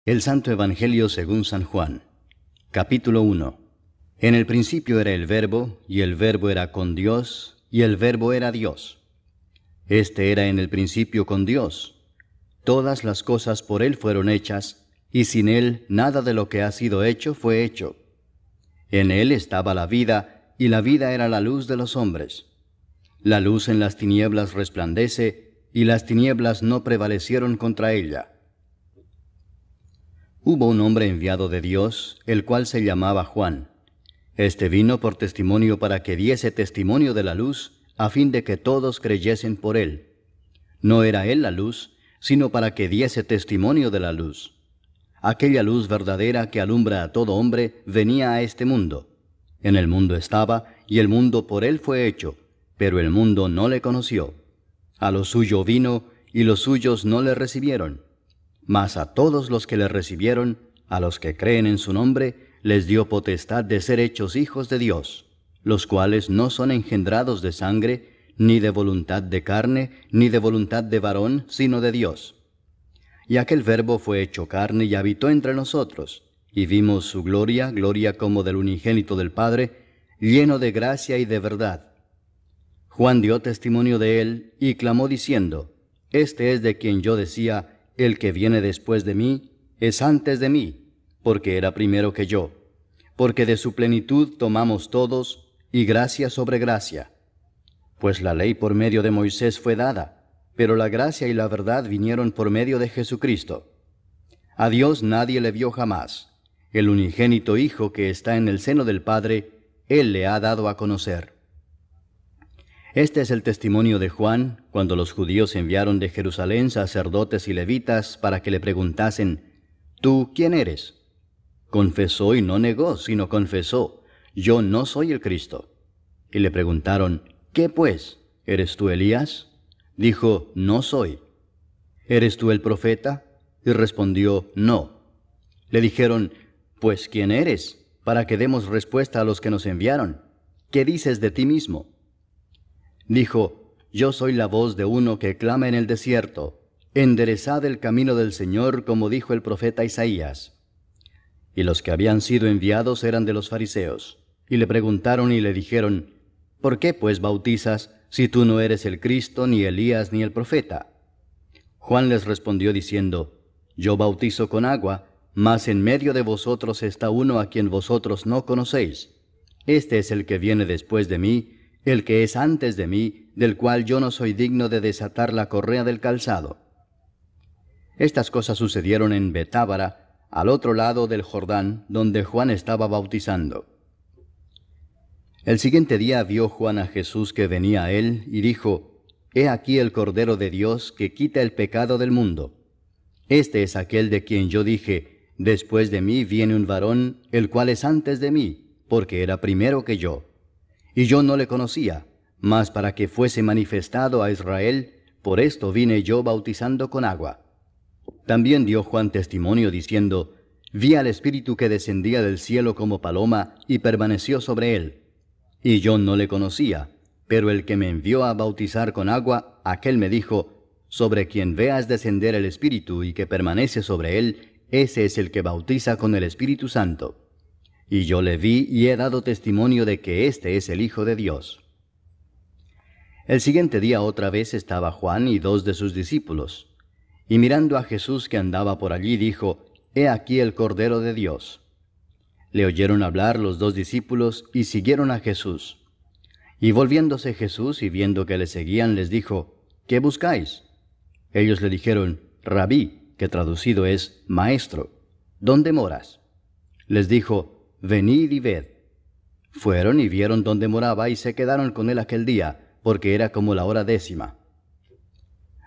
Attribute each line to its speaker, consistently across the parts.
Speaker 1: El Santo Evangelio según San Juan. Capítulo 1. En el principio era el Verbo, y el Verbo era con Dios, y el Verbo era Dios. Este era en el principio con Dios. Todas las cosas por Él fueron hechas, y sin Él nada de lo que ha sido hecho fue hecho. En Él estaba la vida, y la vida era la luz de los hombres. La luz en las tinieblas resplandece, y las tinieblas no prevalecieron contra ella. Hubo un hombre enviado de Dios, el cual se llamaba Juan. Este vino por testimonio para que diese testimonio de la luz, a fin de que todos creyesen por él. No era él la luz, sino para que diese testimonio de la luz. Aquella luz verdadera que alumbra a todo hombre venía a este mundo. En el mundo estaba, y el mundo por él fue hecho, pero el mundo no le conoció. A lo suyo vino, y los suyos no le recibieron. Mas a todos los que le recibieron, a los que creen en su nombre, les dio potestad de ser hechos hijos de Dios, los cuales no son engendrados de sangre, ni de voluntad de carne, ni de voluntad de varón, sino de Dios. Y aquel Verbo fue hecho carne y habitó entre nosotros, y vimos su gloria, gloria como del unigénito del Padre, lleno de gracia y de verdad. Juan dio testimonio de él, y clamó diciendo: Este es de quien yo decía: El que viene después de mí es antes de mí, porque era primero que yo. Porque de su plenitud tomamos todos, y gracia sobre gracia. Pues la ley por medio de Moisés fue dada, pero la gracia y la verdad vinieron por medio de Jesucristo. A Dios nadie le vio jamás. El unigénito Hijo que está en el seno del Padre, Él le ha dado a conocer. Este es el testimonio de Juan, cuando los judíos enviaron de Jerusalén sacerdotes y levitas para que le preguntasen: ¿Tú quién eres? Confesó y no negó, sino confesó: Yo no soy el Cristo. Y le preguntaron: ¿Qué pues? ¿Eres tú Elías? Dijo: No soy. ¿Eres tú el profeta? Y respondió: No. Le dijeron: Pues ¿quién eres? Para que demos respuesta a los que nos enviaron. ¿Qué dices de ti mismo? Dijo: Yo soy la voz de uno que clama en el desierto: enderezad el camino del Señor, como dijo el profeta Isaías. Y los que habían sido enviados eran de los fariseos, y le preguntaron y le dijeron: ¿Por qué pues bautizas, si tú no eres el Cristo, ni Elías, ni el profeta? Juan les respondió diciendo: Yo bautizo con agua, mas en medio de vosotros está uno a quien vosotros no conocéis. Este es el que viene después de mí, el que es antes de mí, del cual yo no soy digno de desatar la correa del calzado. Estas cosas sucedieron en Betábara, al otro lado del Jordán, donde Juan estaba bautizando. El siguiente día vio Juan a Jesús que venía a él, y dijo: He aquí el Cordero de Dios que quita el pecado del mundo. Este es aquel de quien yo dije: Después de mí viene un varón, el cual es antes de mí, porque era primero que yo. Y yo no le conocía, mas para que fuese manifestado a Israel, por esto vine yo bautizando con agua. También dio Juan testimonio diciendo: Vi al Espíritu que descendía del cielo como paloma, y permaneció sobre él. Y yo no le conocía, pero el que me envió a bautizar con agua, aquel me dijo: Sobre quien veas descender el Espíritu y que permanece sobre él, ese es el que bautiza con el Espíritu Santo. Y yo le vi y he dado testimonio de que este es el Hijo de Dios. El siguiente día otra vez estaba Juan y 2 de sus discípulos. Y mirando a Jesús que andaba por allí, dijo: He aquí el Cordero de Dios. Le oyeron hablar los 2 discípulos y siguieron a Jesús. Y volviéndose Jesús y viendo que le seguían, les dijo: ¿Qué buscáis? Ellos le dijeron: Rabí, que traducido es Maestro, ¿dónde moras? Les dijo: Venid y ved. Fueron y vieron dónde moraba y se quedaron con él aquel día, porque era como la hora 10.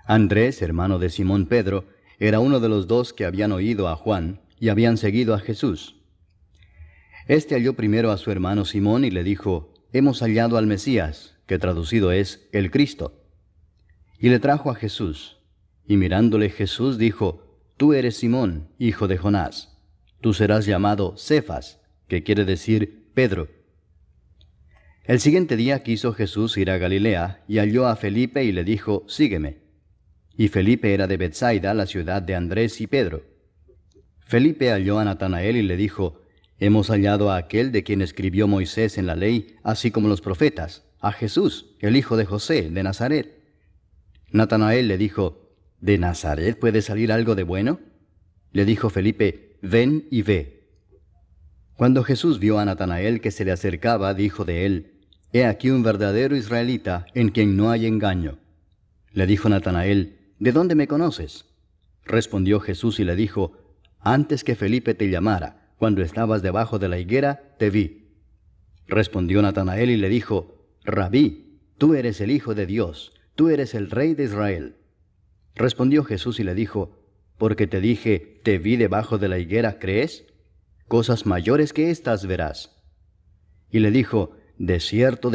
Speaker 1: Andrés, hermano de Simón Pedro, era uno de los 2 que habían oído a Juan y habían seguido a Jesús. Este halló primero a su hermano Simón y le dijo: Hemos hallado al Mesías, que traducido es el Cristo. Y le trajo a Jesús. Y mirándole Jesús dijo: Tú eres Simón, hijo de Jonás. Tú serás llamado Cefas, que quiere decir Pedro. El siguiente día quiso Jesús ir a Galilea, y halló a Felipe y le dijo: Sígueme. Y Felipe era de Betsaida, la ciudad de Andrés y Pedro. Felipe halló a Natanael y le dijo, «Hemos hallado a aquel de quien escribió Moisés en la ley, así como los profetas, a Jesús, el hijo de José, de Nazaret». Natanael le dijo, «¿De Nazaret puede salir algo de bueno?». Le dijo Felipe, «Ven y ve». Cuando Jesús vio a Natanael que se le acercaba, dijo de él, «He aquí un verdadero israelita en quien no hay engaño». Le dijo Natanael, «¿De dónde me conoces?». Respondió Jesús y le dijo, «Antes que Felipe te llamara, cuando estabas debajo de la higuera, te vi». Respondió Natanael y le dijo, «Rabí, tú eres el Hijo de Dios, tú eres el Rey de Israel». Respondió Jesús y le dijo, «Porque te dije, te vi debajo de la higuera, ¿crees? Cosas mayores que estas verás». Y le dijo, de cierto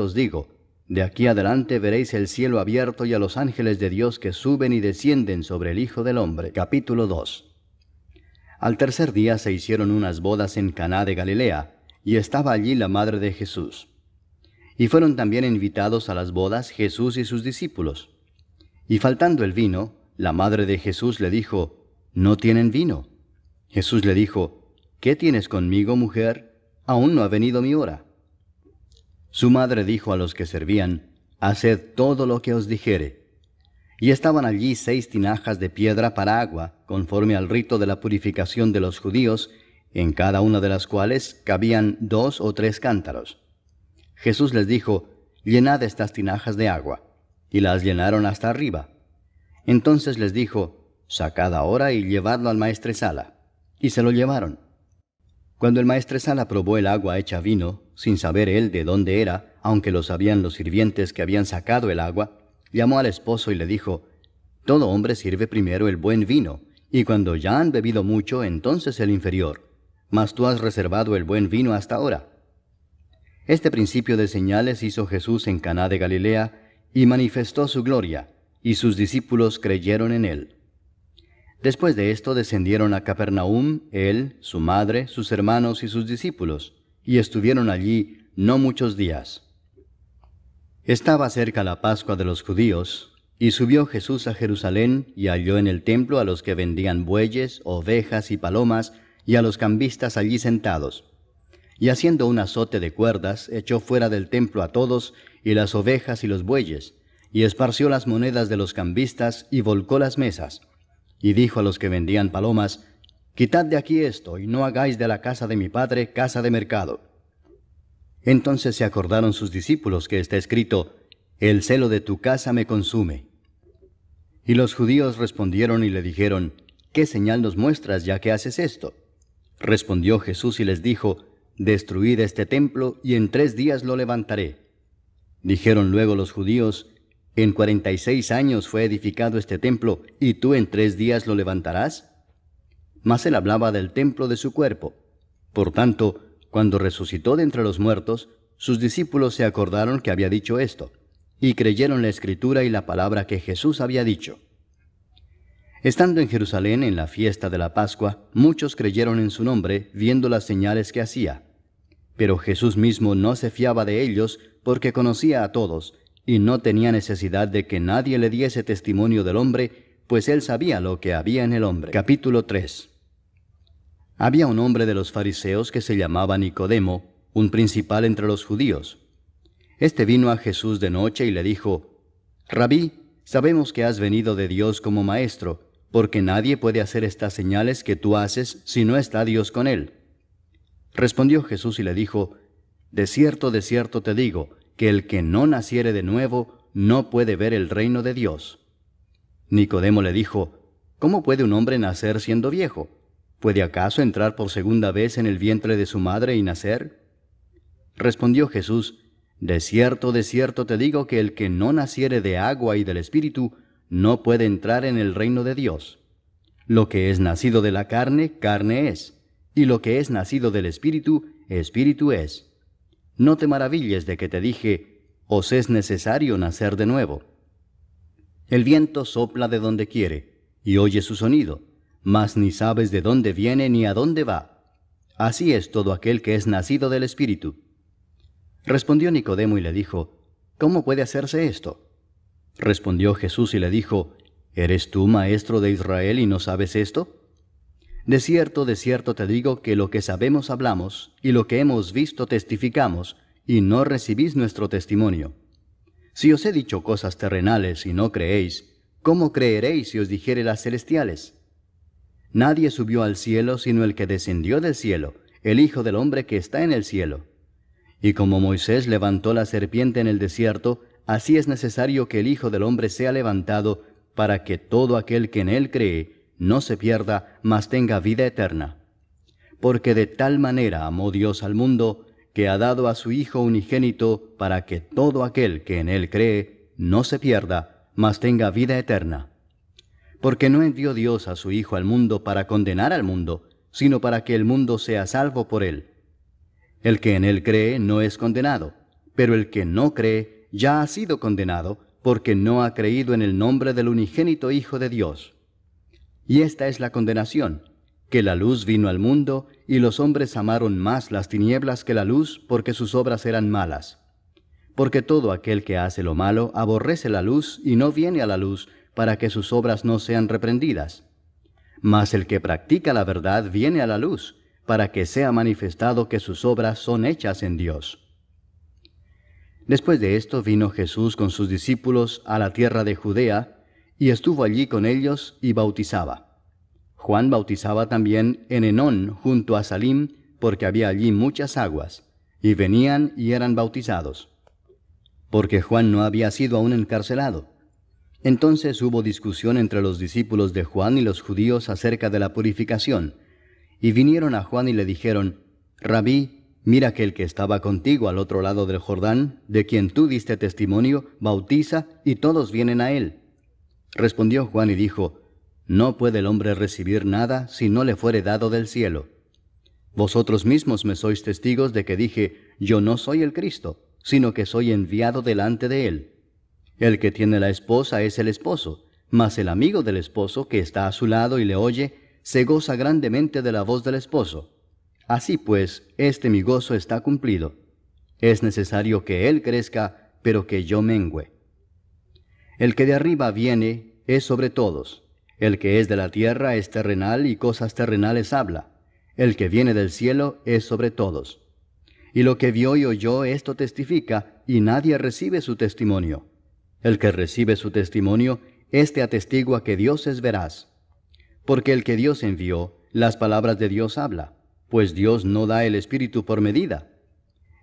Speaker 1: os digo, de aquí adelante veréis el cielo abierto y a los ángeles de Dios que suben y descienden sobre el Hijo del Hombre». Capítulo 2. Al tercer día se hicieron unas bodas en Caná de Galilea, y estaba allí la madre de Jesús. Y fueron también invitados a las bodas Jesús y sus discípulos. Y faltando el vino, la madre de Jesús le dijo, «¿No tienen vino?». Jesús le dijo, «¿Qué tienes conmigo, mujer? Aún no ha venido mi hora». Su madre dijo a los que servían, «Haced todo lo que os dijere». Y estaban allí 6 tinajas de piedra para agua, conforme al rito de la purificación de los judíos, en cada una de las cuales cabían 2 o 3 cántaros. Jesús les dijo, «Llenad estas tinajas de agua». Y las llenaron hasta arriba. Entonces les dijo, «Sacad ahora y llevadlo al maestresala». Y se lo llevaron. Cuando el maestresala probó el agua hecha vino, sin saber él de dónde era, aunque lo sabían los sirvientes que habían sacado el agua, llamó al esposo y le dijo, «Todo hombre sirve primero el buen vino, y cuando ya han bebido mucho, entonces el inferior. Mas tú has reservado el buen vino hasta ahora». Este principio de señales hizo Jesús en Caná de Galilea, y manifestó su gloria, y sus discípulos creyeron en él. Después de esto descendieron a Capernaum, él, su madre, sus hermanos y sus discípulos, y estuvieron allí no muchos días. Estaba cerca la Pascua de los judíos, y subió Jesús a Jerusalén, y halló en el templo a los que vendían bueyes, ovejas y palomas, y a los cambistas allí sentados. Y haciendo un azote de cuerdas, echó fuera del templo a todos, y las ovejas y los bueyes, y esparció las monedas de los cambistas, y volcó las mesas. Y dijo a los que vendían palomas, «Quitad de aquí esto, y no hagáis de la casa de mi padre casa de mercado». Entonces se acordaron sus discípulos que está escrito, «El celo de tu casa me consume». Y los judíos respondieron y le dijeron, «¿Qué señal nos muestras ya que haces esto?». Respondió Jesús y les dijo, «Destruid este templo, y en 3 días lo levantaré». Dijeron luego los judíos, «¿En 46 años fue edificado este templo, y tú en 3 días lo levantarás?». Mas él hablaba del templo de su cuerpo. Por tanto, cuando resucitó de entre los muertos, sus discípulos se acordaron que había dicho esto, y creyeron la Escritura y la palabra que Jesús había dicho. Estando en Jerusalén en la fiesta de la Pascua, muchos creyeron en su nombre, viendo las señales que hacía. Pero Jesús mismo no se fiaba de ellos, porque conocía a todos, y no tenía necesidad de que nadie le diese testimonio del hombre, pues él sabía lo que había en el hombre. Capítulo 3. Había un hombre de los fariseos que se llamaba Nicodemo, un principal entre los judíos. Este vino a Jesús de noche y le dijo, «Rabí, sabemos que has venido de Dios como maestro, porque nadie puede hacer estas señales que tú haces si no está Dios con él». Respondió Jesús y le dijo, de cierto te digo, que el que no naciere de nuevo no puede ver el reino de Dios». Nicodemo le dijo, «¿Cómo puede un hombre nacer siendo viejo? ¿Puede acaso entrar por segunda vez en el vientre de su madre y nacer?». Respondió Jesús, de cierto te digo que el que no naciere de agua y del Espíritu no puede entrar en el reino de Dios. Lo que es nacido de la carne, carne es, y lo que es nacido del Espíritu, Espíritu es. No te maravilles de que te dije, os es necesario nacer de nuevo. El viento sopla de donde quiere, y oye su sonido, mas ni sabes de dónde viene ni a dónde va. Así es todo aquel que es nacido del Espíritu. Respondió Nicodemo y le dijo, ¿cómo puede hacerse esto? Respondió Jesús y le dijo, ¿eres tú maestro de Israel y no sabes esto? de cierto te digo que lo que sabemos hablamos, y lo que hemos visto testificamos, y no recibís nuestro testimonio. Si os he dicho cosas terrenales y no creéis, ¿cómo creeréis si os dijere las celestiales? Nadie subió al cielo sino el que descendió del cielo, el Hijo del Hombre que está en el cielo. Y como Moisés levantó la serpiente en el desierto, así es necesario que el Hijo del Hombre sea levantado, para que todo aquel que en él cree no se pierda, mas tenga vida eterna. Porque de tal manera amó Dios al mundo, que ha dado a su Hijo unigénito, para que todo aquel que en él cree no se pierda, mas tenga vida eterna. Porque no envió Dios a su Hijo al mundo para condenar al mundo, sino para que el mundo sea salvo por él. El que en él cree no es condenado, pero el que no cree ya ha sido condenado, porque no ha creído en el nombre del unigénito Hijo de Dios. Y esta es la condenación, que la luz vino al mundo, y los hombres amaron más las tinieblas que la luz, porque sus obras eran malas. Porque todo aquel que hace lo malo aborrece la luz, y no viene a la luz, para que sus obras no sean reprendidas. Mas el que practica la verdad viene a la luz, para que sea manifestado que sus obras son hechas en Dios. Después de esto vino Jesús con sus discípulos a la tierra de Judea, y estuvo allí con ellos y bautizaba. Juan bautizaba también en Enón junto a Salim, porque había allí muchas aguas, y venían y eran bautizados. Porque Juan no había sido aún encarcelado. Entonces hubo discusión entre los discípulos de Juan y los judíos acerca de la purificación, y vinieron a Juan y le dijeron: Rabí, mira que el que estaba contigo al otro lado del Jordán, de quien tú diste testimonio, bautiza, y todos vienen a él. Respondió Juan y dijo: No puede el hombre recibir nada si no le fuere dado del cielo. Vosotros mismos me sois testigos de que dije: Yo no soy el Cristo, sino que soy enviado delante de él. El que tiene la esposa es el esposo, mas el amigo del esposo que está a su lado y le oye, se goza grandemente de la voz del esposo. Así pues, mi gozo está cumplido. Es necesario que él crezca, pero que yo mengüe. El que de arriba viene es sobre todos. El que es de la tierra es terrenal y cosas terrenales habla. El que viene del cielo es sobre todos. Y lo que vio y oyó, esto testifica, y nadie recibe su testimonio. El que recibe su testimonio, éste atestigua que Dios es veraz. Porque el que Dios envió, las palabras de Dios habla, pues Dios no da el Espíritu por medida.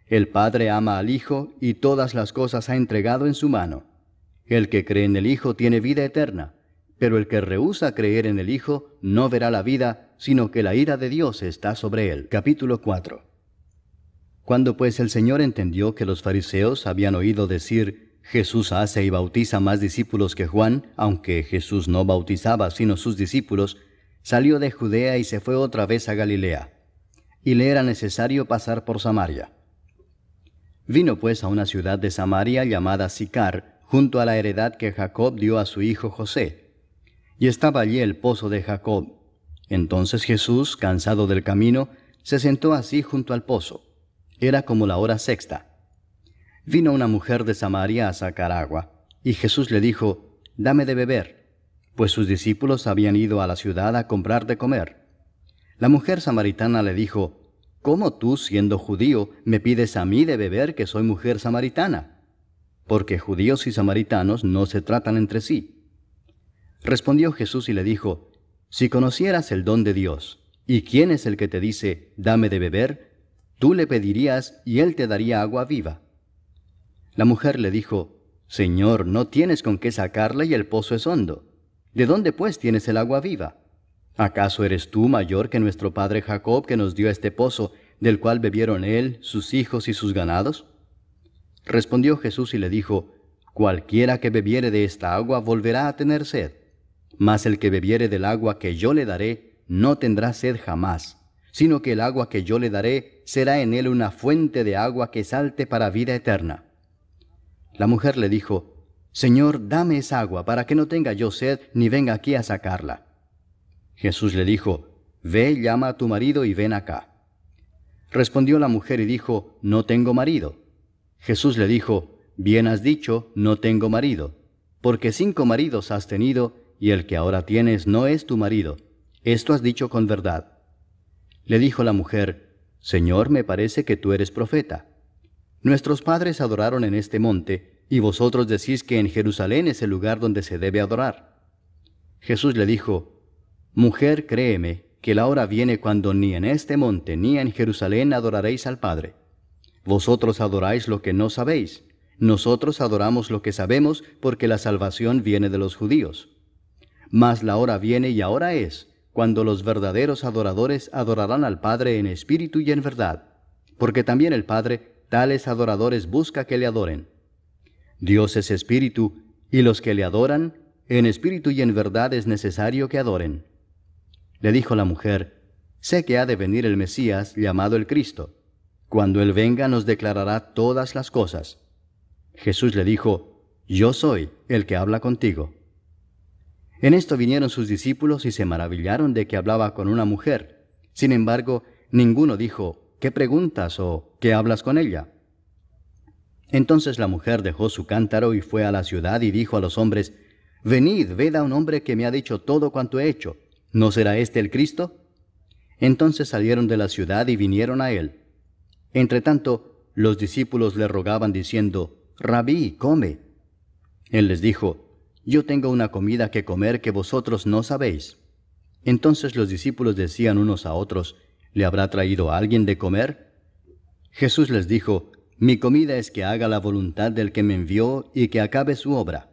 Speaker 1: El Padre ama al Hijo, y todas las cosas ha entregado en su mano. El que cree en el Hijo tiene vida eterna, pero el que rehúsa creer en el Hijo no verá la vida, sino que la ira de Dios está sobre él. Capítulo 4. Cuando pues el Señor entendió que los fariseos habían oído decir: Jesús hace y bautiza más discípulos que Juan, aunque Jesús no bautizaba sino sus discípulos, salió de Judea y se fue otra vez a Galilea, y le era necesario pasar por Samaria. Vino pues a una ciudad de Samaria llamada Sicar, junto a la heredad que Jacob dio a su hijo José. Y estaba allí el pozo de Jacob. Entonces Jesús, cansado del camino, se sentó así junto al pozo. Era como la hora sexta. Vino una mujer de Samaria a sacar agua, y Jesús le dijo: Dame de beber, pues sus discípulos habían ido a la ciudad a comprar de comer. La mujer samaritana le dijo: ¿Cómo tú, siendo judío, me pides a mí de beber, que soy mujer samaritana? Porque judíos y samaritanos no se tratan entre sí. Respondió Jesús y le dijo: Si conocieras el don de Dios, y quién es el que te dice: Dame de beber, tú le pedirías y él te daría agua viva. La mujer le dijo: Señor, no tienes con qué sacarla y el pozo es hondo. ¿De dónde pues tienes el agua viva? ¿Acaso eres tú mayor que nuestro padre Jacob, que nos dio este pozo, del cual bebieron él, sus hijos y sus ganados? Respondió Jesús y le dijo: Cualquiera que bebiere de esta agua volverá a tener sed, mas el que bebiere del agua que yo le daré no tendrá sed jamás, sino que el agua que yo le daré será en él una fuente de agua que salte para vida eterna. La mujer le dijo: Señor, dame esa agua, para que no tenga yo sed, ni venga aquí a sacarla. Jesús le dijo: Ve, llama a tu marido y ven acá. Respondió la mujer y dijo: No tengo marido. Jesús le dijo: Bien has dicho, no tengo marido, porque 5 maridos has tenido, y el que ahora tienes no es tu marido. esto has dicho con verdad. Le dijo la mujer, Señor, me parece que tú eres profeta. Nuestros padres adoraron en este monte, y vosotros decís que en Jerusalén es el lugar donde se debe adorar. Jesús le dijo, Mujer, créeme, que la hora viene cuando ni en este monte ni en Jerusalén adoraréis al Padre. Vosotros adoráis lo que no sabéis. Nosotros adoramos lo que sabemos, porque la salvación viene de los judíos. Mas la hora viene y ahora es, cuando los verdaderos adoradores adorarán al Padre en espíritu y en verdad, porque también el Padre tales adoradores busca que le adoren. Dios es espíritu, y los que le adoran, en espíritu y en verdad es necesario que adoren. Le dijo la mujer, Sé que ha de venir el Mesías, llamado el Cristo. Cuando Él venga nos declarará todas las cosas. Jesús le dijo, Yo soy el que habla contigo. En esto vinieron sus discípulos y se maravillaron de que hablaba con una mujer. Sin embargo, ninguno dijo, ¿qué preguntas o qué hablas con ella? Entonces la mujer dejó su cántaro y fue a la ciudad y dijo a los hombres, Venid, ved a un hombre que me ha dicho todo cuanto he hecho. ¿No será este el Cristo? Entonces salieron de la ciudad y vinieron a él. Entretanto, los discípulos le rogaban diciendo, Rabí, come. Él les dijo, Yo tengo una comida que comer que vosotros no sabéis. Entonces los discípulos decían unos a otros, ¿le habrá traído alguien de comer? Jesús les dijo, Mi comida es que haga la voluntad del que me envió y que acabe su obra.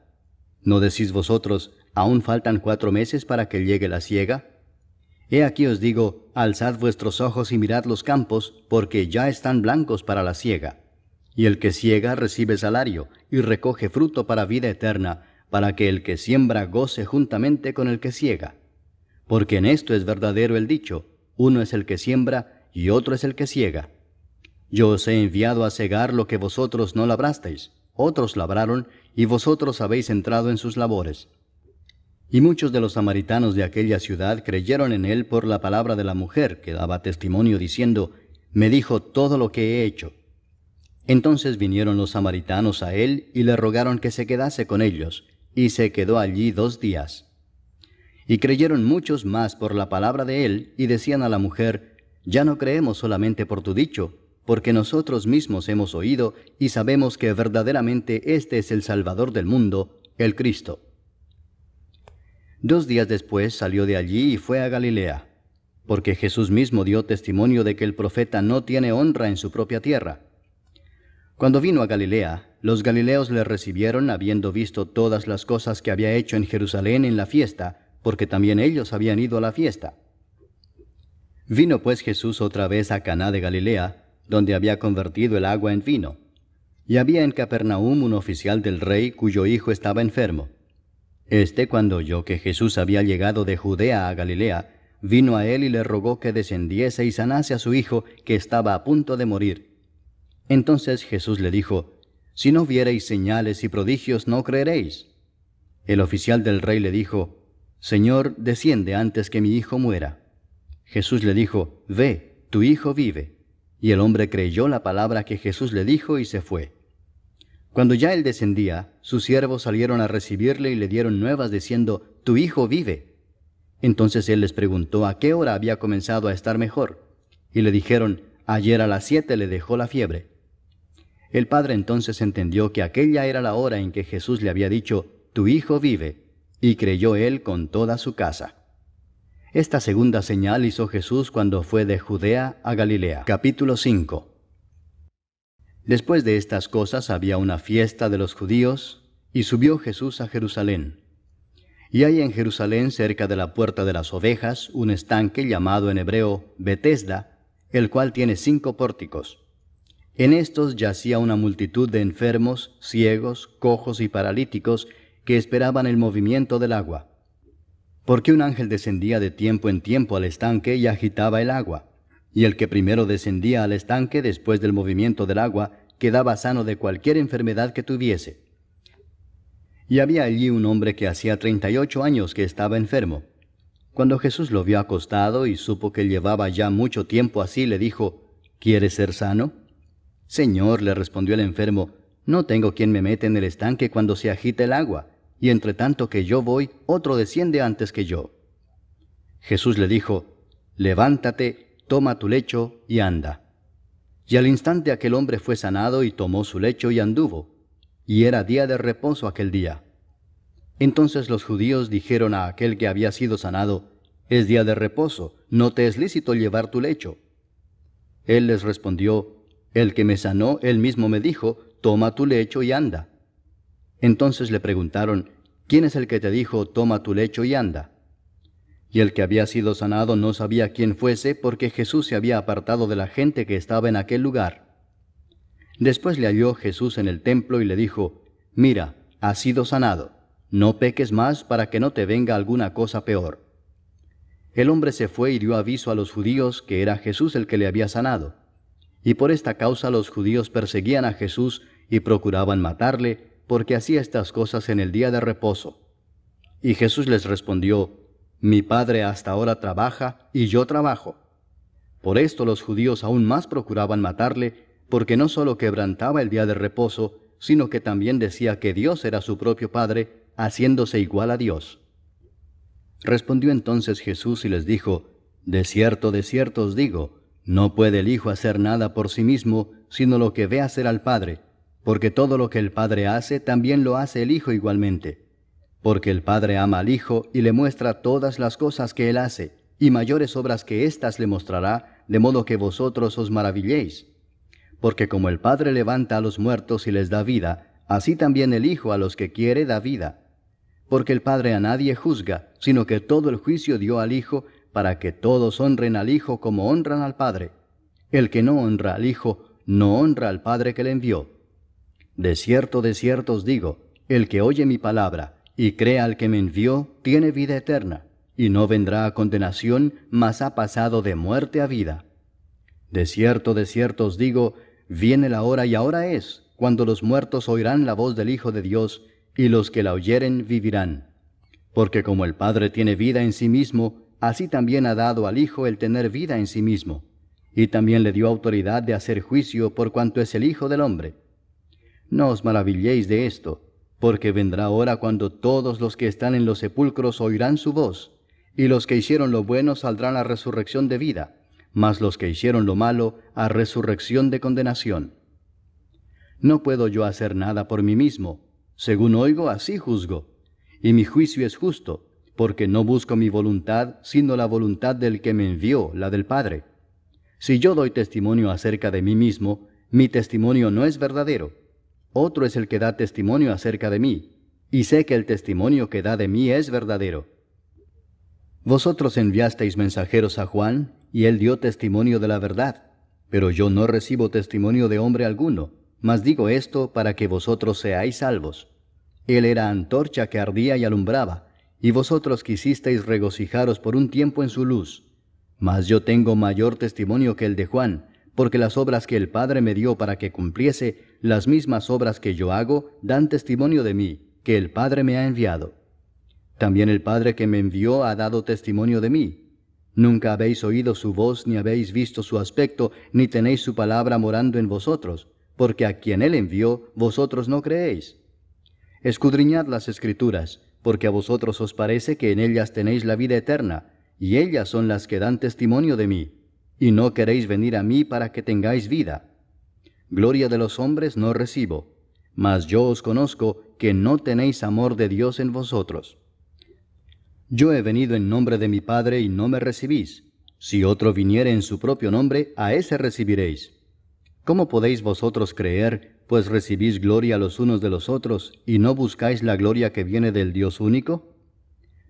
Speaker 1: ¿No decís vosotros, aún faltan 4 meses para que llegue la siega? He aquí os digo, alzad vuestros ojos y mirad los campos, porque ya están blancos para la siega. Y el que siega recibe salario, y recoge fruto para vida eterna, para que el que siembra goce juntamente con el que siega. Porque en esto es verdadero el dicho, uno es el que siembra, y otro es el que siega. Yo os he enviado a segar lo que vosotros no labrasteis, otros labraron, y vosotros habéis entrado en sus labores. Y muchos de los samaritanos de aquella ciudad creyeron en él por la palabra de la mujer, que daba testimonio diciendo, Me dijo todo lo que he hecho. Entonces vinieron los samaritanos a él y le rogaron que se quedase con ellos, y se quedó allí 2 días. Y creyeron muchos más por la palabra de él, y decían a la mujer, Ya no creemos solamente por tu dicho, porque nosotros mismos hemos oído y sabemos que verdaderamente este es el Salvador del mundo, el Cristo. 2 días después salió de allí y fue a Galilea, porque Jesús mismo dio testimonio de que el profeta no tiene honra en su propia tierra. Cuando vino a Galilea, los galileos le recibieron habiendo visto todas las cosas que había hecho en Jerusalén en la fiesta, porque también ellos habían ido a la fiesta. Vino pues Jesús otra vez a Caná de Galilea, donde había convertido el agua en vino. Y había en Capernaum un oficial del rey cuyo hijo estaba enfermo. Cuando oyó que Jesús había llegado de Judea a Galilea, vino a él y le rogó que descendiese y sanase a su hijo, que estaba a punto de morir. Entonces Jesús le dijo, Si no viereis señales y prodigios, no creeréis. El oficial del rey le dijo, Señor, desciende antes que mi hijo muera. Jesús le dijo, Ve, tu hijo vive. Y el hombre creyó la palabra que Jesús le dijo y se fue. Cuando ya él descendía, sus siervos salieron a recibirle y le dieron nuevas diciendo, Tu hijo vive. Entonces él les preguntó a qué hora había comenzado a estar mejor. Y le dijeron, Ayer a las 7 le dejó la fiebre. El padre entonces entendió que aquella era la hora en que Jesús le había dicho, Tu hijo vive, y creyó él con toda su casa. Esta segunda señal hizo Jesús cuando fue de Judea a Galilea. Capítulo 5. Después de estas cosas había una fiesta de los judíos, y subió Jesús a Jerusalén. Y hay en Jerusalén, cerca de la puerta de las ovejas, un estanque llamado en hebreo Betesda, el cual tiene 5 pórticos. En estos yacía una multitud de enfermos, ciegos, cojos y paralíticos, que esperaban el movimiento del agua. Porque un ángel descendía de tiempo en tiempo al estanque y agitaba el agua. Y el que primero descendía al estanque después del movimiento del agua, quedaba sano de cualquier enfermedad que tuviese. Y había allí un hombre que hacía 38 años que estaba enfermo. Cuando Jesús lo vio acostado y supo que llevaba ya mucho tiempo así, le dijo, ¿Quieres ser sano? Señor, le respondió el enfermo, no tengo quien me mete en el estanque cuando se agita el agua, y entre tanto que yo voy, otro desciende antes que yo. Jesús le dijo: «Levántate, toma tu lecho y anda». Y al instante aquel hombre fue sanado y tomó su lecho y anduvo, y era día de reposo aquel día. Entonces los judíos dijeron a aquel que había sido sanado: «Es día de reposo, no te es lícito llevar tu lecho». Él les respondió: «El que me sanó, él mismo me dijo: toma tu lecho y anda». Entonces le preguntaron: «¿Quién es el que te dijo: toma tu lecho y anda?». Y el que había sido sanado no sabía quién fuese, porque Jesús se había apartado de la gente que estaba en aquel lugar. Después le halló Jesús en el templo y le dijo: «Mira, has sido sanado, no peques más para que no te venga alguna cosa peor». El hombre se fue y dio aviso a los judíos que era Jesús el que le había sanado. Y por esta causa los judíos perseguían a Jesús y procuraban matarle, porque hacía estas cosas en el día de reposo. Y Jesús les respondió: «Mi Padre hasta ahora trabaja, y yo trabajo». Por esto los judíos aún más procuraban matarle, porque no solo quebrantaba el día de reposo, sino que también decía que Dios era su propio Padre, haciéndose igual a Dios. Respondió entonces Jesús y les dijo: de cierto os digo, no puede el Hijo hacer nada por sí mismo, sino lo que ve hacer al Padre, porque todo lo que el Padre hace, también lo hace el Hijo igualmente. Porque el Padre ama al Hijo y le muestra todas las cosas que Él hace, y mayores obras que éstas le mostrará, de modo que vosotros os maravilléis. Porque como el Padre levanta a los muertos y les da vida, así también el Hijo a los que quiere da vida. Porque el Padre a nadie juzga, sino que todo el juicio dio al Hijo, para que todos honren al Hijo como honran al Padre. El que no honra al Hijo, no honra al Padre que le envió. De cierto os digo, el que oye mi palabra y crea al que me envió, tiene vida eterna, y no vendrá a condenación, mas ha pasado de muerte a vida. De cierto os digo, viene la hora y ahora es, cuando los muertos oirán la voz del Hijo de Dios, y los que la oyeren vivirán. Porque como el Padre tiene vida en sí mismo, así también ha dado al Hijo el tener vida en sí mismo, y también le dio autoridad de hacer juicio por cuanto es el Hijo del hombre. No os maravilléis de esto, porque vendrá hora cuando todos los que están en los sepulcros oirán su voz, y los que hicieron lo bueno saldrán a resurrección de vida, mas los que hicieron lo malo a resurrección de condenación. No puedo yo hacer nada por mí mismo, según oigo así juzgo, y mi juicio es justo, porque no busco mi voluntad, sino la voluntad del que me envió, la del Padre. Si yo doy testimonio acerca de mí mismo, mi testimonio no es verdadero. Otro es el que da testimonio acerca de mí, y sé que el testimonio que da de mí es verdadero. Vosotros enviasteis mensajeros a Juan, y él dio testimonio de la verdad, pero yo no recibo testimonio de hombre alguno, mas digo esto para que vosotros seáis salvos. Él era antorcha que ardía y alumbraba, y vosotros quisisteis regocijaros por un tiempo en su luz. Mas yo tengo mayor testimonio que el de Juan, porque las obras que el Padre me dio para que cumpliese, las mismas obras que yo hago, dan testimonio de mí, que el Padre me ha enviado. También el Padre que me envió ha dado testimonio de mí. Nunca habéis oído su voz, ni habéis visto su aspecto, ni tenéis su palabra morando en vosotros, porque a quien él envió, vosotros no creéis. Escudriñad las Escrituras, porque a vosotros os parece que en ellas tenéis la vida eterna, y ellas son las que dan testimonio de mí, y no queréis venir a mí para que tengáis vida. Gloria de los hombres no recibo, mas yo os conozco que no tenéis amor de Dios en vosotros. Yo he venido en nombre de mi Padre y no me recibís. Si otro viniere en su propio nombre, a ese recibiréis. ¿Cómo podéis vosotros creer, pues recibís gloria los unos de los otros, y no buscáis la gloria que viene del Dios único?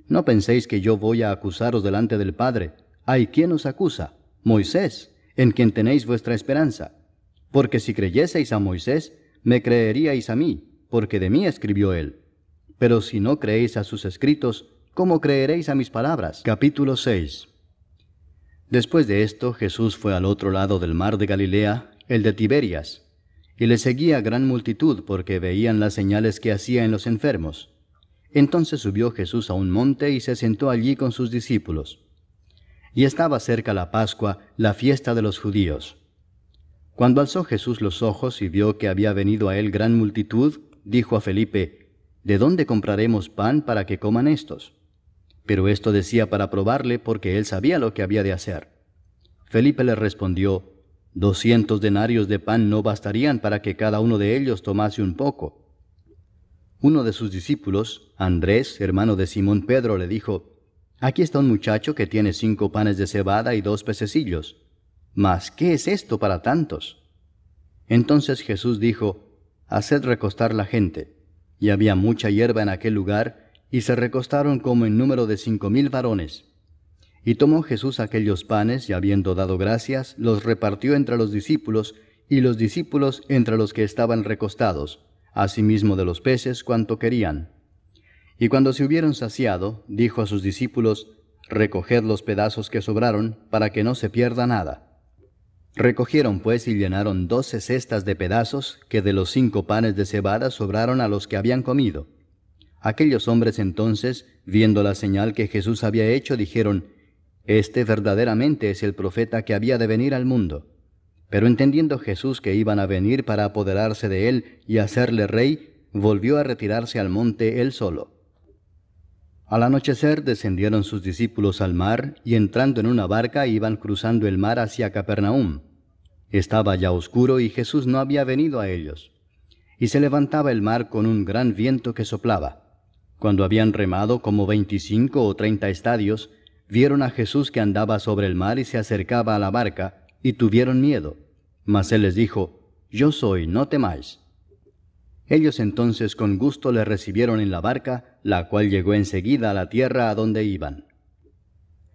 Speaker 1: No penséis que yo voy a acusaros delante del Padre. ¿Hay quien os acusa? Moisés, en quien tenéis vuestra esperanza. Porque si creyeseis a Moisés, me creeríais a mí, porque de mí escribió él. Pero si no creéis a sus escritos, ¿cómo creeréis a mis palabras? Capítulo 6. Después de esto, Jesús fue al otro lado del mar de Galilea, el de Tiberias, y le seguía gran multitud porque veían las señales que hacía en los enfermos. Entonces subió Jesús a un monte y se sentó allí con sus discípulos. Y estaba cerca la Pascua, la fiesta de los judíos. Cuando alzó Jesús los ojos y vio que había venido a él gran multitud, dijo a Felipe: ¿De dónde compraremos pan para que coman estos? Pero esto decía para probarle, porque él sabía lo que había de hacer. Felipe le respondió: 200 denarios de pan no bastarían para que cada uno de ellos tomase un poco. Uno de sus discípulos, Andrés, hermano de Simón Pedro, le dijo: Aquí está un muchacho que tiene 5 panes de cebada y 2 pececillos. Mas, ¿qué es esto para tantos? Entonces Jesús dijo: Haced recostar la gente. Y había mucha hierba en aquel lugar, y se recostaron como en número de 5,000 varones. Y tomó Jesús aquellos panes, y habiendo dado gracias, los repartió entre los discípulos, y los discípulos entre los que estaban recostados, asimismo de los peces cuanto querían. Y cuando se hubieron saciado, dijo a sus discípulos: Recoged los pedazos que sobraron, para que no se pierda nada. Recogieron pues y llenaron 12 cestas de pedazos, que de los 5 panes de cebada sobraron a los que habían comido. Aquellos hombres entonces, viendo la señal que Jesús había hecho, dijeron: Este verdaderamente es el profeta que había de venir al mundo. Pero entendiendo Jesús que iban a venir para apoderarse de él y hacerle rey, volvió a retirarse al monte él solo. Al anochecer descendieron sus discípulos al mar, y entrando en una barca iban cruzando el mar hacia Capernaum. Estaba ya oscuro y Jesús no había venido a ellos. Y se levantaba el mar con un gran viento que soplaba. Cuando habían remado como 25 o 30 estadios, vieron a Jesús que andaba sobre el mar y se acercaba a la barca, y tuvieron miedo. Mas él les dijo: Yo soy, no temáis. Ellos entonces con gusto le recibieron en la barca, la cual llegó enseguida a la tierra a donde iban.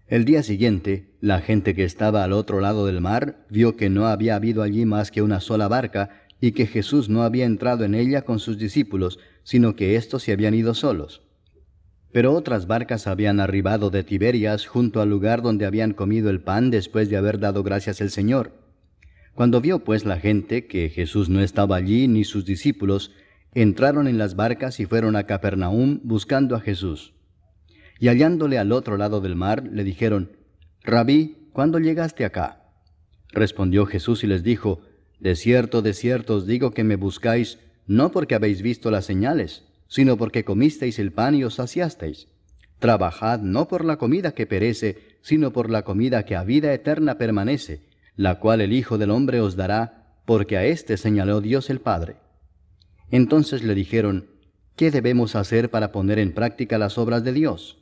Speaker 1: El día siguiente, la gente que estaba al otro lado del mar vio que no había habido allí más que una sola barca, y que Jesús no había entrado en ella con sus discípulos, sino que éstos se habían ido solos. Pero otras barcas habían arribado de Tiberias junto al lugar donde habían comido el pan después de haber dado gracias al Señor. Cuando vio pues la gente que Jesús no estaba allí ni sus discípulos, entraron en las barcas y fueron a Capernaum buscando a Jesús. Y hallándole al otro lado del mar, le dijeron: Rabí, ¿cuándo llegaste acá? Respondió Jesús y les dijo: de cierto os digo que me buscáis, no porque habéis visto las señales, sino porque comisteis el pan y os saciasteis. Trabajad no por la comida que perece, sino por la comida que a vida eterna permanece, la cual el Hijo del Hombre os dará, porque a éste señaló Dios el Padre. Entonces le dijeron: ¿qué debemos hacer para poner en práctica las obras de Dios?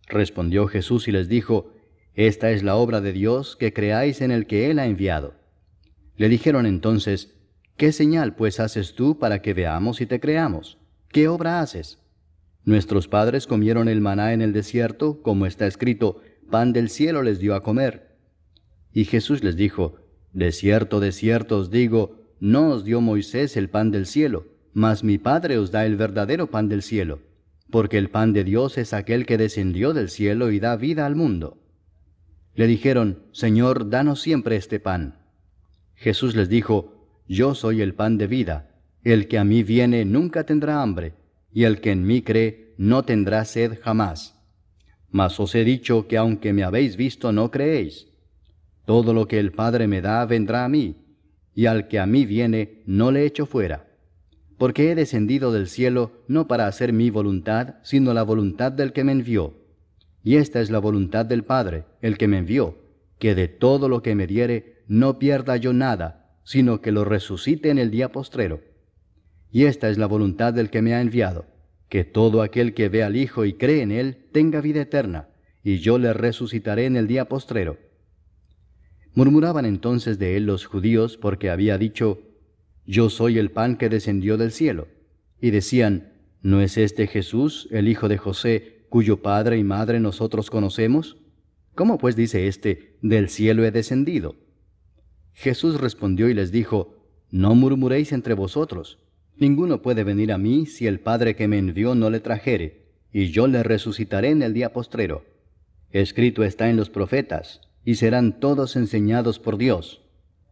Speaker 1: Respondió Jesús y les dijo: esta es la obra de Dios, que creáis en el que Él ha enviado. Le dijeron entonces: ¿qué señal pues haces tú para que veamos y te creamos? ¿Qué obra haces? Nuestros padres comieron el maná en el desierto, como está escrito: pan del cielo les dio a comer. Y Jesús les dijo: de cierto os digo, no os dio Moisés el pan del cielo, mas mi Padre os da el verdadero pan del cielo, porque el pan de Dios es aquel que descendió del cielo y da vida al mundo. Le dijeron: Señor, danos siempre este pan. Jesús les dijo: yo soy el pan de vida. El que a mí viene nunca tendrá hambre, y el que en mí cree no tendrá sed jamás. Mas os he dicho que aunque me habéis visto no creéis. Todo lo que el Padre me da vendrá a mí, y al que a mí viene no le echo fuera. Porque he descendido del cielo no para hacer mi voluntad, sino la voluntad del que me envió. Y esta es la voluntad del Padre, el que me envió, que de todo lo que me diere no pierda yo nada, sino que lo resucite en el día postrero. Y esta es la voluntad del que me ha enviado, que todo aquel que ve al Hijo y cree en Él tenga vida eterna, y yo le resucitaré en el día postrero. Murmuraban entonces de él los judíos, porque había dicho: yo soy el pan que descendió del cielo. Y decían: ¿no es este Jesús, el hijo de José, cuyo padre y madre nosotros conocemos? ¿Cómo pues dice éste: del cielo he descendido? Jesús respondió y les dijo: no murmuréis entre vosotros. Ninguno puede venir a mí si el Padre que me envió no le trajere, y yo le resucitaré en el día postrero. Escrito está en los profetas, y serán todos enseñados por Dios.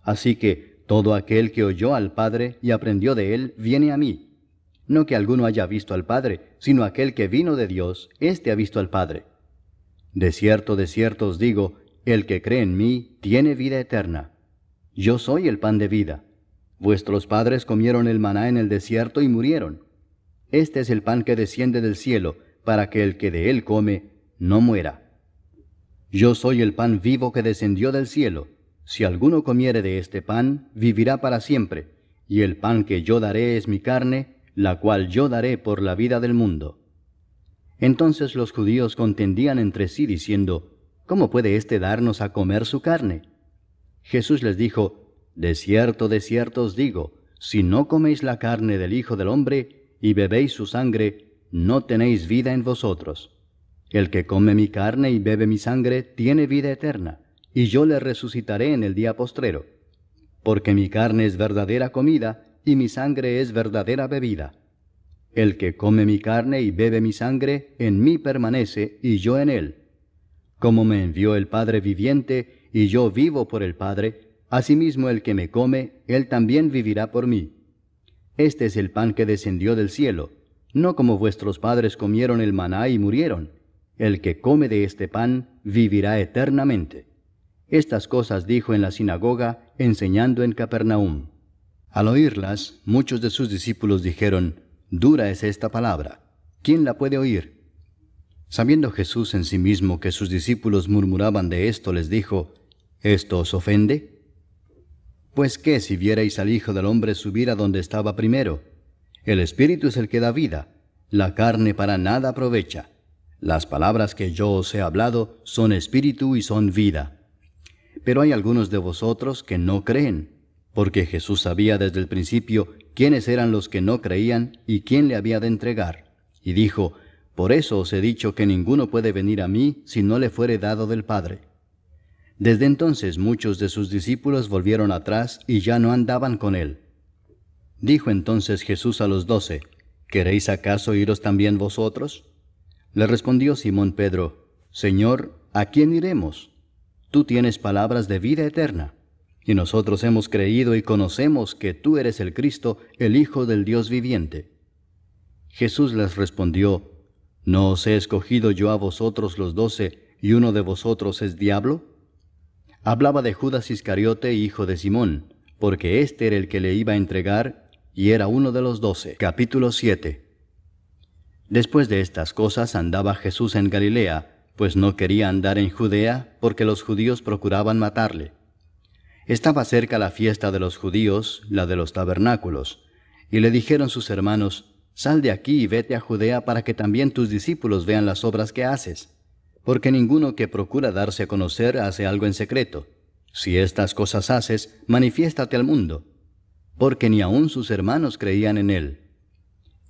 Speaker 1: Así que todo aquel que oyó al Padre y aprendió de él, viene a mí. No que alguno haya visto al Padre, sino aquel que vino de Dios, éste ha visto al Padre. De cierto os digo, el que cree en mí tiene vida eterna. Yo soy el pan de vida. Vuestros padres comieron el maná en el desierto y murieron. Este es el pan que desciende del cielo, para que el que de él come no muera. Yo soy el pan vivo que descendió del cielo. Si alguno comiere de este pan, vivirá para siempre, y el pan que yo daré es mi carne, la cual yo daré por la vida del mundo. Entonces los judíos contendían entre sí, diciendo, ¿cómo puede éste darnos a comer su carne? Jesús les dijo, de cierto os digo, si no coméis la carne del Hijo del Hombre y bebéis su sangre, no tenéis vida en vosotros. El que come mi carne y bebe mi sangre tiene vida eterna, y yo le resucitaré en el día postrero. Porque mi carne es verdadera comida, y mi sangre es verdadera bebida. El que come mi carne y bebe mi sangre, en mí permanece, y yo en él. Como me envió el Padre viviente, y yo vivo por el Padre, asimismo el que me come, él también vivirá por mí. Este es el pan que descendió del cielo, no como vuestros padres comieron el maná y murieron. El que come de este pan vivirá eternamente. Estas cosas dijo en la sinagoga, enseñando en Capernaum. Al oírlas, muchos de sus discípulos dijeron, «Dura es esta palabra. ¿Quién la puede oír?» Sabiendo Jesús en sí mismo que sus discípulos murmuraban de esto, les dijo, ¿esto os ofende? Pues qué si vierais al Hijo del Hombre subir a donde estaba primero. El Espíritu es el que da vida, la carne para nada aprovecha. Las palabras que yo os he hablado son espíritu y son vida. Pero hay algunos de vosotros que no creen, porque Jesús sabía desde el principio quiénes eran los que no creían y quién le había de entregar. Y dijo, por eso os he dicho que ninguno puede venir a mí si no le fuere dado del Padre. Desde entonces muchos de sus discípulos volvieron atrás y ya no andaban con él. Dijo entonces Jesús a los 12, ¿queréis acaso iros también vosotros? Le respondió Simón Pedro, Señor, ¿a quién iremos? Tú tienes palabras de vida eterna, y nosotros hemos creído y conocemos que tú eres el Cristo, el Hijo del Dios viviente. Jesús les respondió, ¿no os he escogido yo a vosotros los 12, y uno de vosotros es diablo? Hablaba de Judas Iscariote, hijo de Simón, porque éste era el que le iba a entregar, y era uno de los 12. Capítulo 7. Después de estas cosas andaba Jesús en Galilea, pues no quería andar en Judea, porque los judíos procuraban matarle. Estaba cerca la fiesta de los judíos, la de los tabernáculos, y le dijeron sus hermanos, «Sal de aquí y vete a Judea para que también tus discípulos vean las obras que haces, porque ninguno que procura darse a conocer hace algo en secreto. Si estas cosas haces, manifiéstate al mundo», porque ni aun sus hermanos creían en él.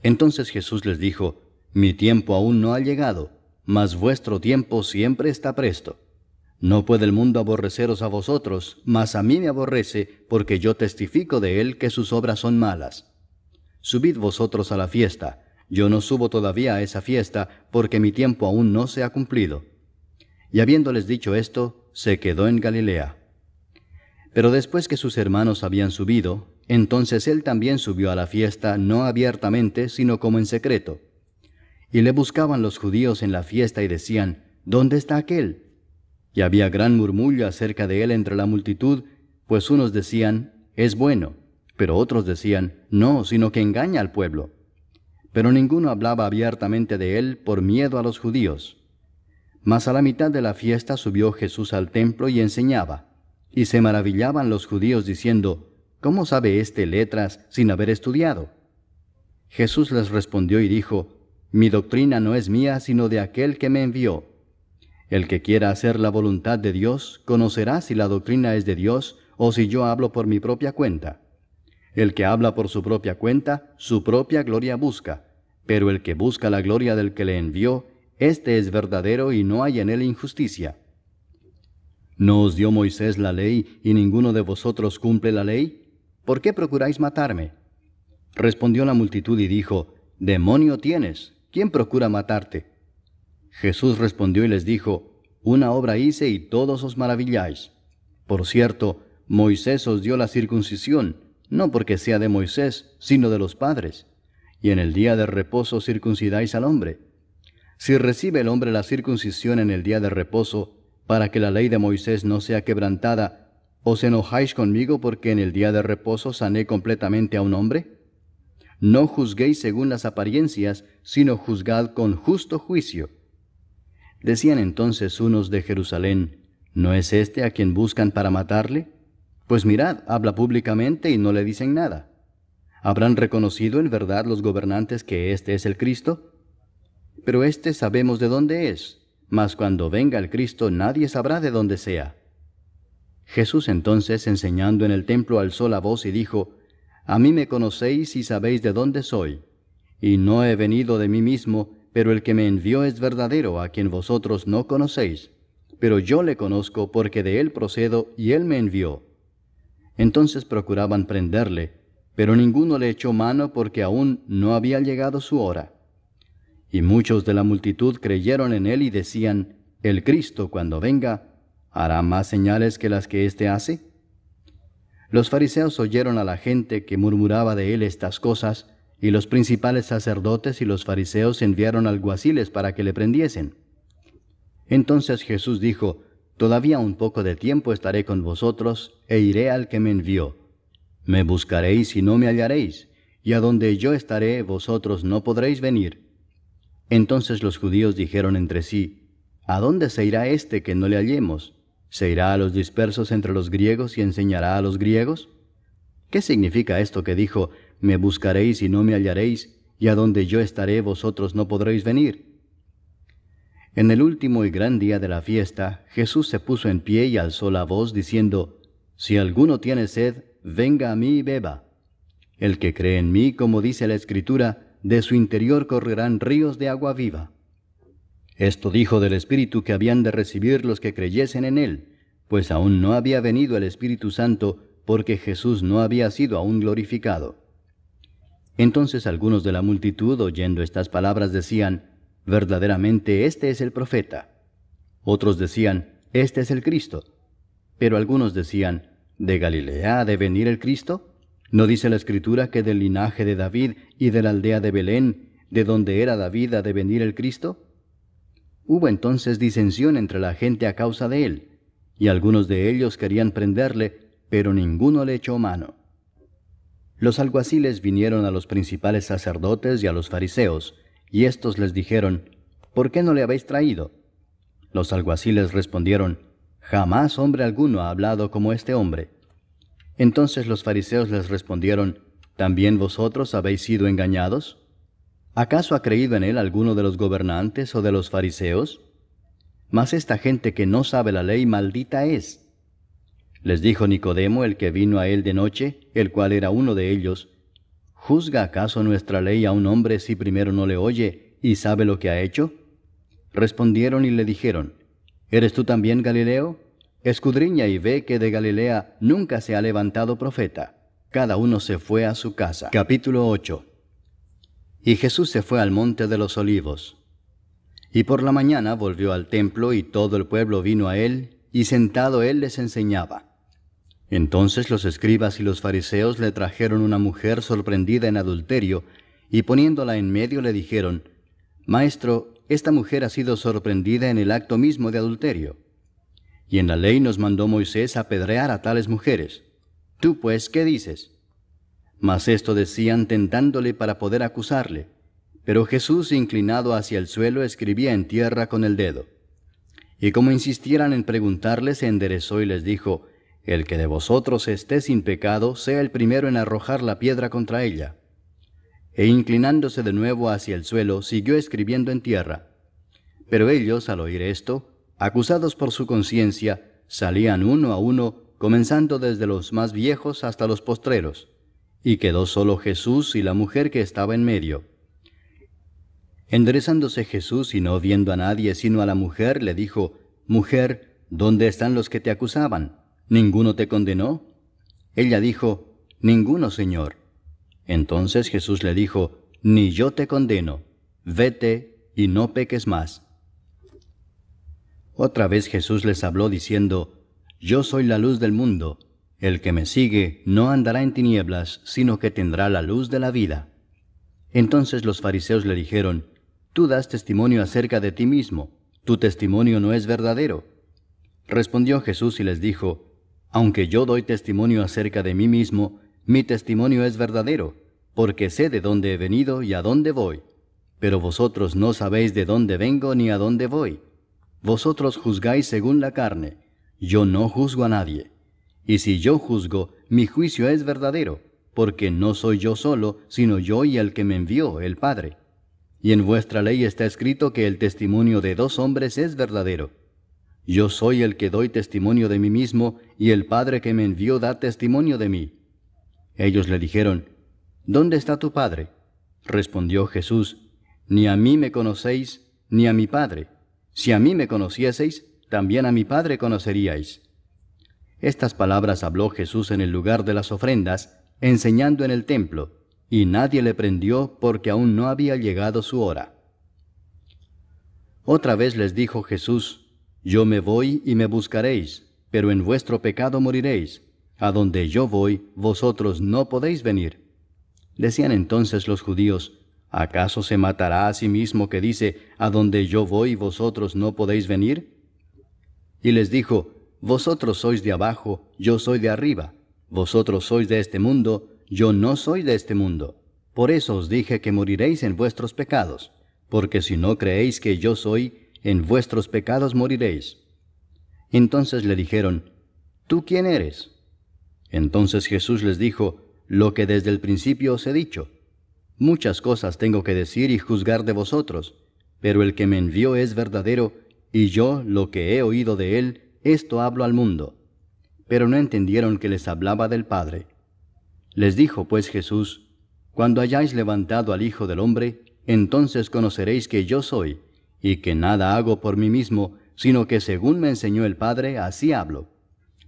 Speaker 1: Entonces Jesús les dijo, «Mi tiempo aún no ha llegado, mas vuestro tiempo siempre está presto. No puede el mundo aborreceros a vosotros, mas a mí me aborrece, porque yo testifico de él que sus obras son malas. Subid vosotros a la fiesta, yo no subo todavía a esa fiesta, porque mi tiempo aún no se ha cumplido». Y habiéndoles dicho esto, se quedó en Galilea. Pero después que sus hermanos habían subido, entonces él también subió a la fiesta, no abiertamente, sino como en secreto. Y le buscaban los judíos en la fiesta y decían, ¿dónde está aquél? Y había gran murmullo acerca de él entre la multitud, pues unos decían, es bueno, pero otros decían, no, sino que engaña al pueblo. Pero ninguno hablaba abiertamente de él por miedo a los judíos. Mas a la mitad de la fiesta subió Jesús al templo y enseñaba, y se maravillaban los judíos diciendo, ¿cómo sabe éste letras sin haber estudiado? Jesús les respondió y dijo, mi doctrina no es mía, sino de aquel que me envió. El que quiera hacer la voluntad de Dios, conocerá si la doctrina es de Dios, o si yo hablo por mi propia cuenta. El que habla por su propia cuenta, su propia gloria busca, pero el que busca la gloria del que le envió, éste es verdadero y no hay en él injusticia. ¿No os dio Moisés la ley, y ninguno de vosotros cumple la ley? ¿Por qué procuráis matarme? Respondió la multitud y dijo, demonio tienes, ¿quién procura matarte? Jesús respondió y les dijo, una obra hice y todos os maravilláis. Por cierto, Moisés os dio la circuncisión, no porque sea de Moisés, sino de los padres. Y en el día de reposo circuncidáis al hombre. Si recibe el hombre la circuncisión en el día de reposo, para que la ley de Moisés no sea quebrantada, ¿os enojáis conmigo porque en el día de reposo sané completamente a un hombre? No juzguéis según las apariencias, sino juzgad con justo juicio. Decían entonces unos de Jerusalén, ¿no es este a quien buscan para matarle? Pues mirad, habla públicamente y no le dicen nada. ¿Habrán reconocido en verdad los gobernantes que este es el Cristo? Pero este sabemos de dónde es, mas cuando venga el Cristo nadie sabrá de dónde sea. Jesús entonces, enseñando en el templo, alzó la voz y dijo, A mí me conocéis y sabéis de dónde soy, y no he venido de mí mismo, pero el que me envió es verdadero, a quien vosotros no conocéis, pero yo le conozco porque de él procedo y él me envió. Entonces procuraban prenderle, pero ninguno le echó mano porque aún no había llegado su hora. Y muchos de la multitud creyeron en él y decían, El Cristo, cuando venga, ¿hará más señales que las que éste hace? Los fariseos oyeron a la gente que murmuraba de él estas cosas, y los principales sacerdotes y los fariseos enviaron alguaciles para que le prendiesen. Entonces Jesús dijo, Todavía un poco de tiempo estaré con vosotros, e iré al que me envió. Me buscaréis y no me hallaréis, y a donde yo estaré vosotros no podréis venir. Entonces los judíos dijeron entre sí, ¿A dónde se irá este que no le hallemos? ¿Se irá a los dispersos entre los griegos y enseñará a los griegos? ¿Qué significa esto que dijo, me buscaréis y no me hallaréis, y a donde yo estaré vosotros no podréis venir? En el último y gran día de la fiesta, Jesús se puso en pie y alzó la voz, diciendo, Si alguno tiene sed, venga a mí y beba. El que cree en mí, como dice la Escritura, de su interior correrán ríos de agua viva. Esto dijo del Espíritu que habían de recibir los que creyesen en él, pues aún no había venido el Espíritu Santo, porque Jesús no había sido aún glorificado. Entonces algunos de la multitud, oyendo estas palabras, decían, Verdaderamente este es el profeta. Otros decían, Este es el Cristo. Pero algunos decían, ¿De Galilea ha de venir el Cristo? ¿No dice la Escritura que del linaje de David y de la aldea de Belén, de donde era David, ha de venir el Cristo? Hubo entonces disensión entre la gente a causa de él, y algunos de ellos querían prenderle, pero ninguno le echó mano. Los alguaciles vinieron a los principales sacerdotes y a los fariseos, y éstos les dijeron, ¿Por qué no le habéis traído? Los alguaciles respondieron, Jamás hombre alguno ha hablado como este hombre. Entonces los fariseos les respondieron, ¿También vosotros habéis sido engañados? ¿Acaso ha creído en él alguno de los gobernantes o de los fariseos? Mas esta gente que no sabe la ley, maldita es. Les dijo Nicodemo, el que vino a él de noche, el cual era uno de ellos, ¿Juzga acaso nuestra ley a un hombre si primero no le oye y sabe lo que ha hecho? Respondieron y le dijeron, ¿Eres tú también Galileo? Escudriña y ve que de Galilea nunca se ha levantado profeta. Cada uno se fue a su casa. Capítulo 8. Y Jesús se fue al monte de los olivos. Y por la mañana volvió al templo, y todo el pueblo vino a él, y sentado él les enseñaba. Entonces los escribas y los fariseos le trajeron una mujer sorprendida en adulterio, y poniéndola en medio le dijeron, Maestro, esta mujer ha sido sorprendida en el acto mismo de adulterio. Y en la ley nos mandó Moisés apedrear a tales mujeres. ¿Tú pues qué dices? Mas esto decían tentándole para poder acusarle. Pero Jesús, inclinado hacia el suelo, escribía en tierra con el dedo. Y como insistieran en preguntarle, se enderezó y les dijo, El que de vosotros esté sin pecado, sea el primero en arrojar la piedra contra ella. E inclinándose de nuevo hacia el suelo, siguió escribiendo en tierra. Pero ellos, al oír esto, acusados por su conciencia, salían uno a uno, comenzando desde los más viejos hasta los postreros. Y quedó solo Jesús y la mujer que estaba en medio. Enderezándose Jesús y no viendo a nadie sino a la mujer, le dijo, Mujer, ¿dónde están los que te acusaban? ¿Ninguno te condenó? Ella dijo, Ninguno, Señor. Entonces Jesús le dijo, Ni yo te condeno, vete y no peques más. Otra vez Jesús les habló diciendo, Yo soy la luz del mundo. El que me sigue no andará en tinieblas, sino que tendrá la luz de la vida. Entonces los fariseos le dijeron, Tú das testimonio acerca de ti mismo, tu testimonio no es verdadero. Respondió Jesús y les dijo, Aunque yo doy testimonio acerca de mí mismo, mi testimonio es verdadero, porque sé de dónde he venido y a dónde voy. Pero vosotros no sabéis de dónde vengo ni a dónde voy. Vosotros juzgáis según la carne, yo no juzgo a nadie. Y si yo juzgo, mi juicio es verdadero, porque no soy yo solo, sino yo y el que me envió, el Padre. Y en vuestra ley está escrito que el testimonio de 2 hombres es verdadero. Yo soy el que doy testimonio de mí mismo, y el Padre que me envió da testimonio de mí. Ellos le dijeron, ¿dónde está tu Padre? Respondió Jesús, ni a mí me conocéis, ni a mi Padre. Si a mí me conocieseis, también a mi Padre conoceríais. Estas palabras habló Jesús en el lugar de las ofrendas, enseñando en el templo, y nadie le prendió porque aún no había llegado su hora. Otra vez les dijo Jesús, yo me voy y me buscaréis, pero en vuestro pecado moriréis. A donde yo voy, vosotros no podéis venir. Decían entonces los judíos, ¿acaso se matará a sí mismo que dice, a donde yo voy vosotros no podéis venir? Y les dijo, vosotros sois de abajo, yo soy de arriba. Vosotros sois de este mundo, yo no soy de este mundo. Por eso os dije que moriréis en vuestros pecados, porque si no creéis que yo soy, en vuestros pecados moriréis. Entonces le dijeron, ¿tú quién eres? Entonces Jesús les dijo, lo que desde el principio os he dicho. Muchas cosas tengo que decir y juzgar de vosotros, pero el que me envió es verdadero, y yo, lo que he oído de él, esto hablo al mundo. Pero no entendieron que les hablaba del Padre. Les dijo pues Jesús, cuando hayáis levantado al Hijo del Hombre, entonces conoceréis que yo soy, y que nada hago por mí mismo, sino que según me enseñó el Padre, así hablo.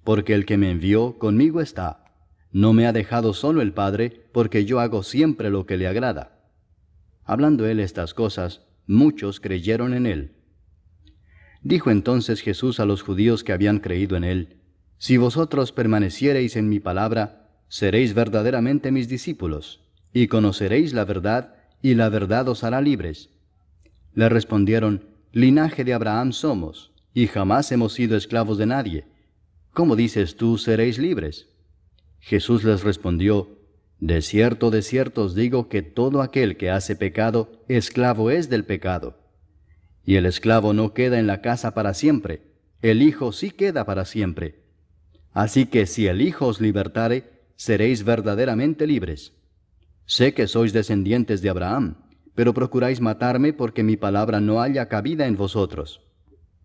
Speaker 1: Porque el que me envió conmigo está. No me ha dejado solo el Padre, porque yo hago siempre lo que le agrada. Hablando él estas cosas, muchos creyeron en él. Dijo entonces Jesús a los judíos que habían creído en él, si vosotros permaneciereis en mi palabra, seréis verdaderamente mis discípulos, y conoceréis la verdad, y la verdad os hará libres. Le respondieron, linaje de Abraham somos, y jamás hemos sido esclavos de nadie. ¿Cómo dices tú, seréis libres? Jesús les respondió, de cierto os digo que todo aquel que hace pecado, esclavo es del pecado. Y el esclavo no queda en la casa para siempre, el Hijo sí queda para siempre. Así que si el Hijo os libertare, seréis verdaderamente libres. Sé que sois descendientes de Abraham, pero procuráis matarme porque mi palabra no halla cabida en vosotros.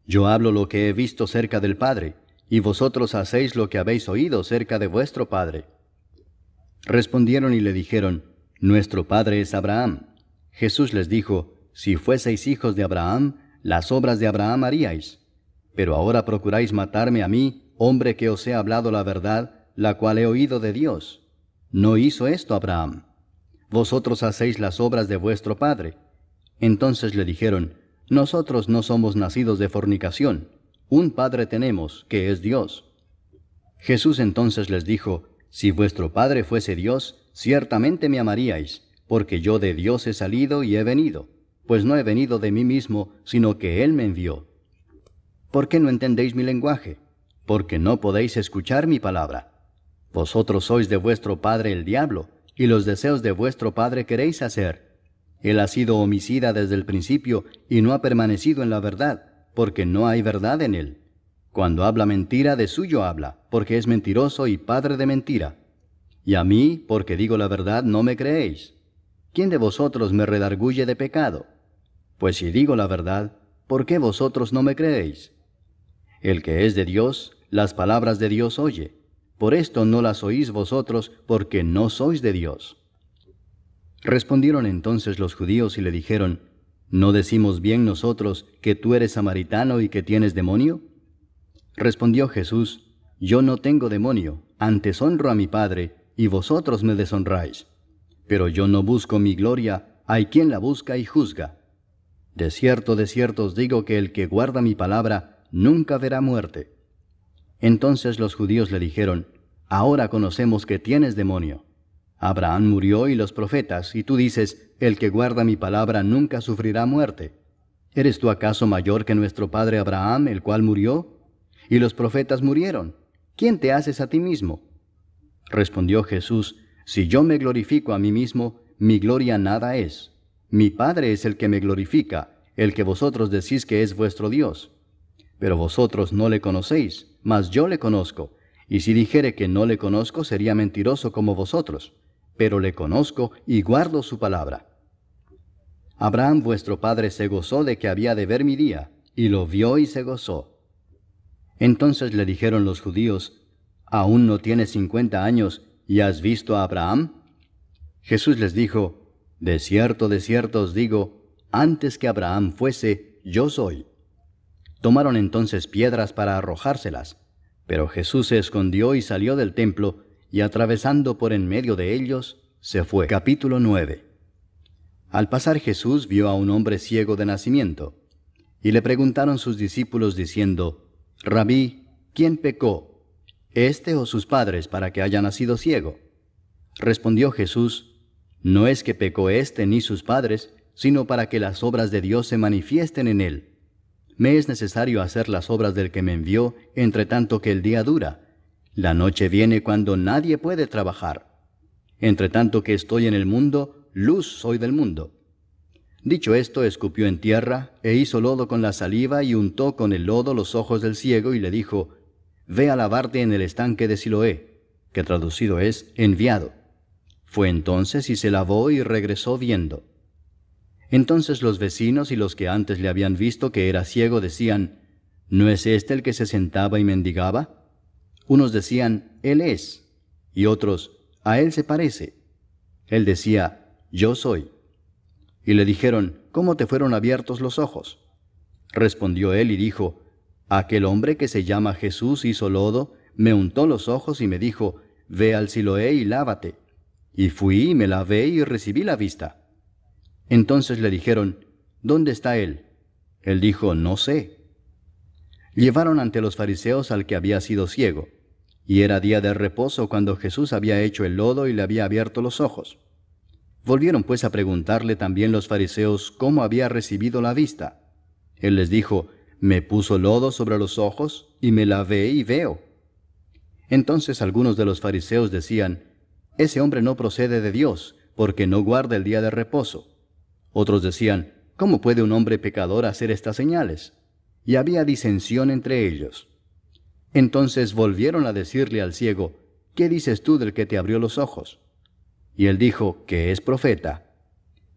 Speaker 1: Yo hablo lo que he visto cerca del Padre, y vosotros hacéis lo que habéis oído cerca de vuestro padre. Respondieron y le dijeron, nuestro padre es Abraham. Jesús les dijo, si fueseis hijos de Abraham, las obras de Abraham haríais. Pero ahora procuráis matarme a mí, hombre que os he hablado la verdad, la cual he oído de Dios. No hizo esto Abraham. Vosotros hacéis las obras de vuestro padre. Entonces le dijeron, nosotros no somos nacidos de fornicación. Un Padre tenemos, que es Dios. Jesús entonces les dijo, si vuestro Padre fuese Dios, ciertamente me amaríais, porque yo de Dios he salido y he venido, pues no he venido de mí mismo, sino que Él me envió. ¿Por qué no entendéis mi lenguaje? Porque no podéis escuchar mi palabra. Vosotros sois de vuestro padre el diablo, y los deseos de vuestro padre queréis hacer. Él ha sido homicida desde el principio, y no ha permanecido en la verdad, porque no hay verdad en él. Cuando habla mentira, de suyo habla, porque es mentiroso y padre de mentira. Y a mí, porque digo la verdad, no me creéis. ¿Quién de vosotros me redarguye de pecado? Pues si digo la verdad, ¿por qué vosotros no me creéis? El que es de Dios, las palabras de Dios oye. Por esto no las oís vosotros, porque no sois de Dios. Respondieron entonces los judíos y le dijeron, ¿no decimos bien nosotros que tú eres samaritano y que tienes demonio? Respondió Jesús, yo no tengo demonio, antes honro a mi Padre, y vosotros me deshonráis. Pero yo no busco mi gloria, hay quien la busca y juzga. De cierto os digo que el que guarda mi palabra nunca verá muerte. Entonces los judíos le dijeron, ahora conocemos que tienes demonio. Abraham murió y los profetas, y tú dices, el que guarda mi palabra nunca sufrirá muerte. ¿Eres tú acaso mayor que nuestro padre Abraham, el cual murió? Y los profetas murieron. ¿Quién te haces a ti mismo? Respondió Jesús, si yo me glorifico a mí mismo, mi gloria nada es. Mi Padre es el que me glorifica, el que vosotros decís que es vuestro Dios. pero vosotros no le conocéis, mas yo le conozco. Y si dijere que no le conozco, sería mentiroso como vosotros, pero le conozco y guardo su palabra. Abraham vuestro padre se gozó de que había de ver mi día, y lo vio y se gozó. Entonces le dijeron los judíos, ¿aún no tienes 50 años, y has visto a Abraham? Jesús les dijo, de cierto os digo, antes que Abraham fuese, yo soy. Tomaron entonces piedras para arrojárselas, pero Jesús se escondió y salió del templo, y atravesando por en medio de ellos, se fue. Capítulo 9. Al pasar Jesús vio a un hombre ciego de nacimiento, y le preguntaron sus discípulos diciendo, Rabí, ¿quién pecó, éste o sus padres, para que haya nacido ciego? Respondió Jesús, no es que pecó éste ni sus padres, sino para que las obras de Dios se manifiesten en él. Me es necesario hacer las obras del que me envió, entre tanto que el día dura. La noche viene cuando nadie puede trabajar. Entre tanto que estoy en el mundo, luz soy del mundo. Dicho esto, escupió en tierra, e hizo lodo con la saliva, y untó con el lodo los ojos del ciego, y le dijo, Ve a lavarte en el estanque de Siloé, que traducido es, enviado. Fue entonces y se lavó y regresó viendo. Entonces los vecinos y los que antes le habían visto que era ciego decían, ¿no es este el que se sentaba y mendigaba? Unos decían, Él es, y otros, a él se parece. Él decía, yo soy. Y le dijeron, ¿cómo te fueron abiertos los ojos? Respondió él y dijo, aquel hombre que se llama Jesús hizo lodo, me untó los ojos y me dijo, ve al Siloé y lávate. Y fui y me lavé y recibí la vista. Entonces le dijeron, ¿dónde está él? Él dijo, no sé. Llevaron ante los fariseos al que había sido ciego, y era día de reposo cuando Jesús había hecho el lodo y le había abierto los ojos. Volvieron pues a preguntarle también los fariseos cómo había recibido la vista. Él les dijo, me puso lodo sobre los ojos, y me lavé y veo. Entonces algunos de los fariseos decían, ese hombre no procede de Dios, porque no guarda el día de reposo. Otros decían, ¿cómo puede un hombre pecador hacer estas señales? Y había disensión entre ellos. Entonces volvieron a decirle al ciego, ¿qué dices tú del que te abrió los ojos? Y él dijo, que es profeta.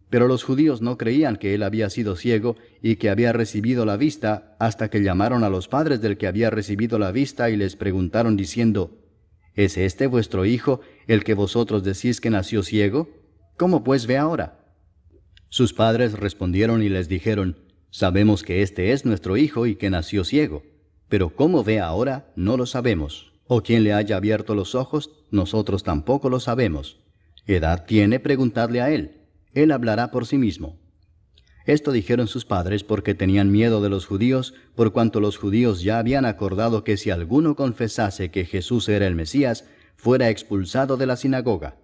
Speaker 1: Pero los judíos no creían que él había sido ciego y que había recibido la vista, hasta que llamaron a los padres del que había recibido la vista y les preguntaron diciendo, ¿es este vuestro hijo, el que vosotros decís que nació ciego? ¿Cómo pues ve ahora? Sus padres respondieron y les dijeron, sabemos que este es nuestro hijo y que nació ciego, pero cómo ve ahora no lo sabemos, o quién le haya abierto los ojos, nosotros tampoco lo sabemos. ¿Edad tiene? Preguntadle a él, él hablará por sí mismo. Esto dijeron sus padres porque tenían miedo de los judíos, por cuanto los judíos ya habían acordado que si alguno confesase que Jesús era el Mesías, fuera expulsado de la sinagoga.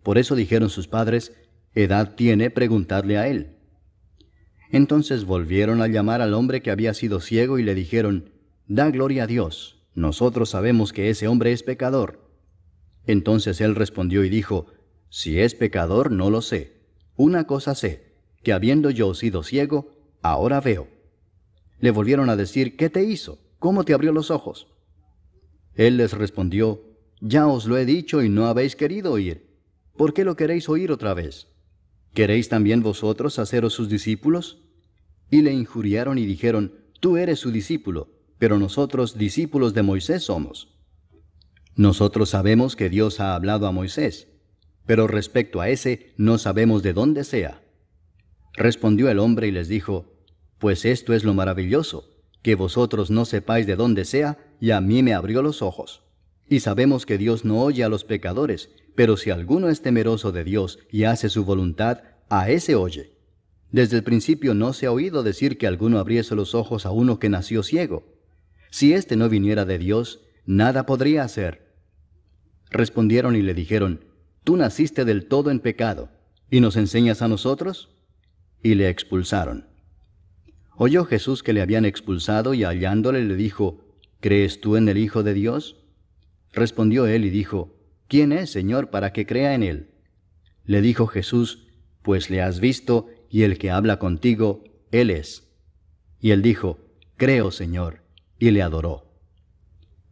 Speaker 1: Por eso dijeron sus padres, ¿edad tiene? Preguntadle a él. Entonces volvieron a llamar al hombre que había sido ciego y le dijeron, da gloria a Dios, nosotros sabemos que ese hombre es pecador. Entonces él respondió y dijo, si es pecador no lo sé. Una cosa sé, que habiendo yo sido ciego, ahora veo. Le volvieron a decir, ¿qué te hizo? ¿Cómo te abrió los ojos? Él les respondió, ya os lo he dicho y no habéis querido oír. ¿Por qué lo queréis oír otra vez? ¿Queréis también vosotros haceros sus discípulos? Y le injuriaron y dijeron, tú eres su discípulo, pero nosotros discípulos de Moisés somos. Nosotros sabemos que Dios ha hablado a Moisés, pero respecto a ese no sabemos de dónde sea. Respondió el hombre y les dijo, pues esto es lo maravilloso, que vosotros no sepáis de dónde sea, y a mí me abrió los ojos. Y sabemos que Dios no oye a los pecadores, pero si alguno es temeroso de Dios y hace su voluntad, a ese oye. Desde el principio no se ha oído decir que alguno abriese los ojos a uno que nació ciego. Si éste no viniera de Dios, nada podría hacer. Respondieron y le dijeron, tú naciste del todo en pecado, ¿y nos enseñas a nosotros? Y le expulsaron. Oyó Jesús que le habían expulsado y hallándole le dijo, ¿crees tú en el Hijo de Dios? Respondió él y dijo, ¿quién es, Señor, para que crea en él? Le dijo Jesús, pues le has visto, y el que habla contigo, él es. Y él dijo, creo, Señor, y le adoró.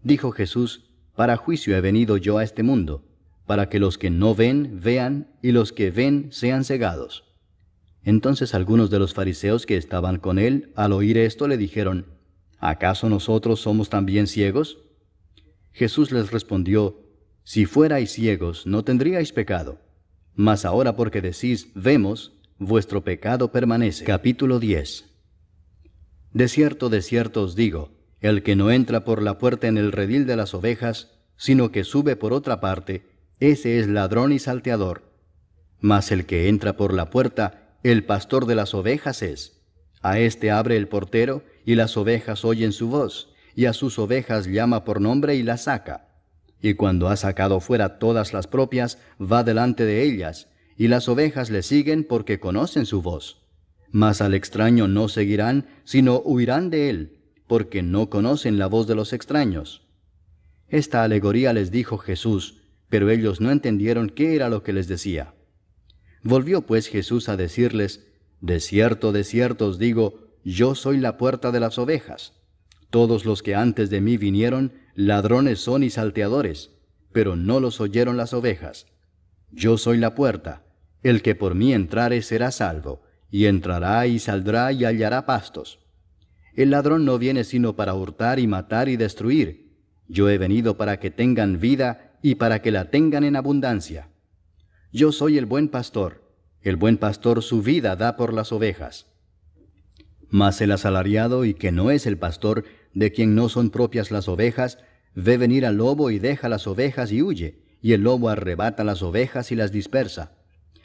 Speaker 1: Dijo Jesús: Para juicio he venido yo a este mundo, para que los que no ven, vean, y los que ven sean cegados. Entonces algunos de los fariseos que estaban con él, al oír esto, le dijeron: ¿Acaso nosotros somos también ciegos? Jesús les respondió: Si fuerais ciegos, no tendríais pecado. Mas ahora porque decís, vemos, vuestro pecado permanece. Capítulo 10. De cierto os digo, el que no entra por la puerta en el redil de las ovejas, sino que sube por otra parte, ese es ladrón y salteador. Mas el que entra por la puerta, el pastor de las ovejas es. A éste abre el portero, y las ovejas oyen su voz, y a sus ovejas llama por nombre y las saca. Y cuando ha sacado fuera todas las propias, va delante de ellas, y las ovejas le siguen porque conocen su voz. Mas al extraño no seguirán, sino huirán de él, porque no conocen la voz de los extraños. Esta alegoría les dijo Jesús, pero ellos no entendieron qué era lo que les decía. Volvió pues Jesús a decirles: De cierto os digo, yo soy la puerta de las ovejas. Todos los que antes de mí vinieron, ladrones son y salteadores, pero no los oyeron las ovejas. Yo soy la puerta. El que por mí entrare será salvo, y entrará y saldrá y hallará pastos. El ladrón no viene sino para hurtar y matar y destruir. Yo he venido para que tengan vida y para que la tengan en abundancia. Yo soy el buen pastor. El buen pastor su vida da por las ovejas. Mas el asalariado, y que no es el pastor, de quien no son propias las ovejas, ve venir al lobo y deja las ovejas y huye, y el lobo arrebata las ovejas y las dispersa.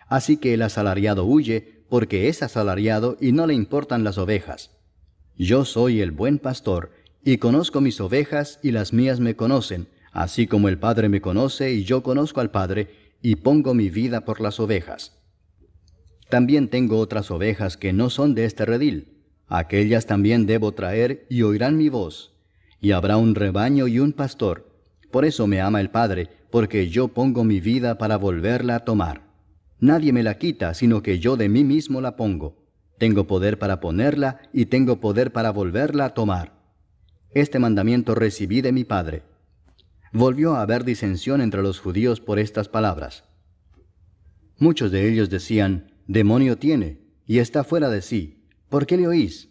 Speaker 1: Así que el asalariado huye, porque es asalariado y no le importan las ovejas. Yo soy el buen pastor, y conozco mis ovejas, y las mías me conocen, así como el Padre me conoce, y yo conozco al Padre, y pongo mi vida por las ovejas. También tengo otras ovejas que no son de este redil. Aquellas también debo traer, y oirán mi voz. Y habrá un rebaño y un pastor. Por eso me ama el Padre, porque yo pongo mi vida para volverla a tomar. Nadie me la quita, sino que yo de mí mismo la pongo. Tengo poder para ponerla, y tengo poder para volverla a tomar. Este mandamiento recibí de mi Padre. Volvió a haber disensión entre los judíos por estas palabras. Muchos de ellos decían: Demonio tiene, y está fuera de sí. ¿Por qué le oís?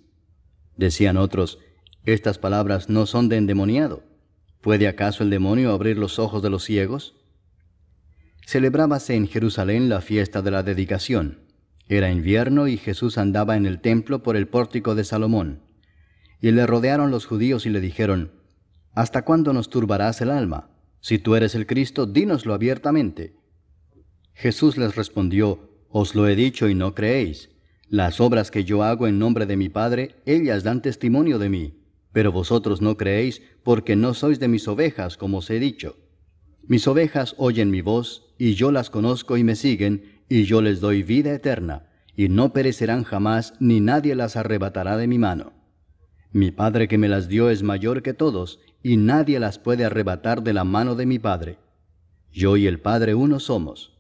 Speaker 1: Decían otros: Estas palabras no son de endemoniado. ¿Puede acaso el demonio abrir los ojos de los ciegos? Celebrábase en Jerusalén la fiesta de la dedicación. Era invierno y Jesús andaba en el templo por el pórtico de Salomón. Y le rodearon los judíos y le dijeron: ¿Hasta cuándo nos turbarás el alma? Si tú eres el Cristo, dínoslo abiertamente. Jesús les respondió: Os lo he dicho y no creéis. Las obras que yo hago en nombre de mi Padre, ellas dan testimonio de mí. Pero vosotros no creéis, porque no sois de mis ovejas, como os he dicho. Mis ovejas oyen mi voz, y yo las conozco y me siguen, y yo les doy vida eterna, y no perecerán jamás, ni nadie las arrebatará de mi mano. Mi Padre que me las dio es mayor que todos, y nadie las puede arrebatar de la mano de mi Padre. Yo y el Padre uno somos.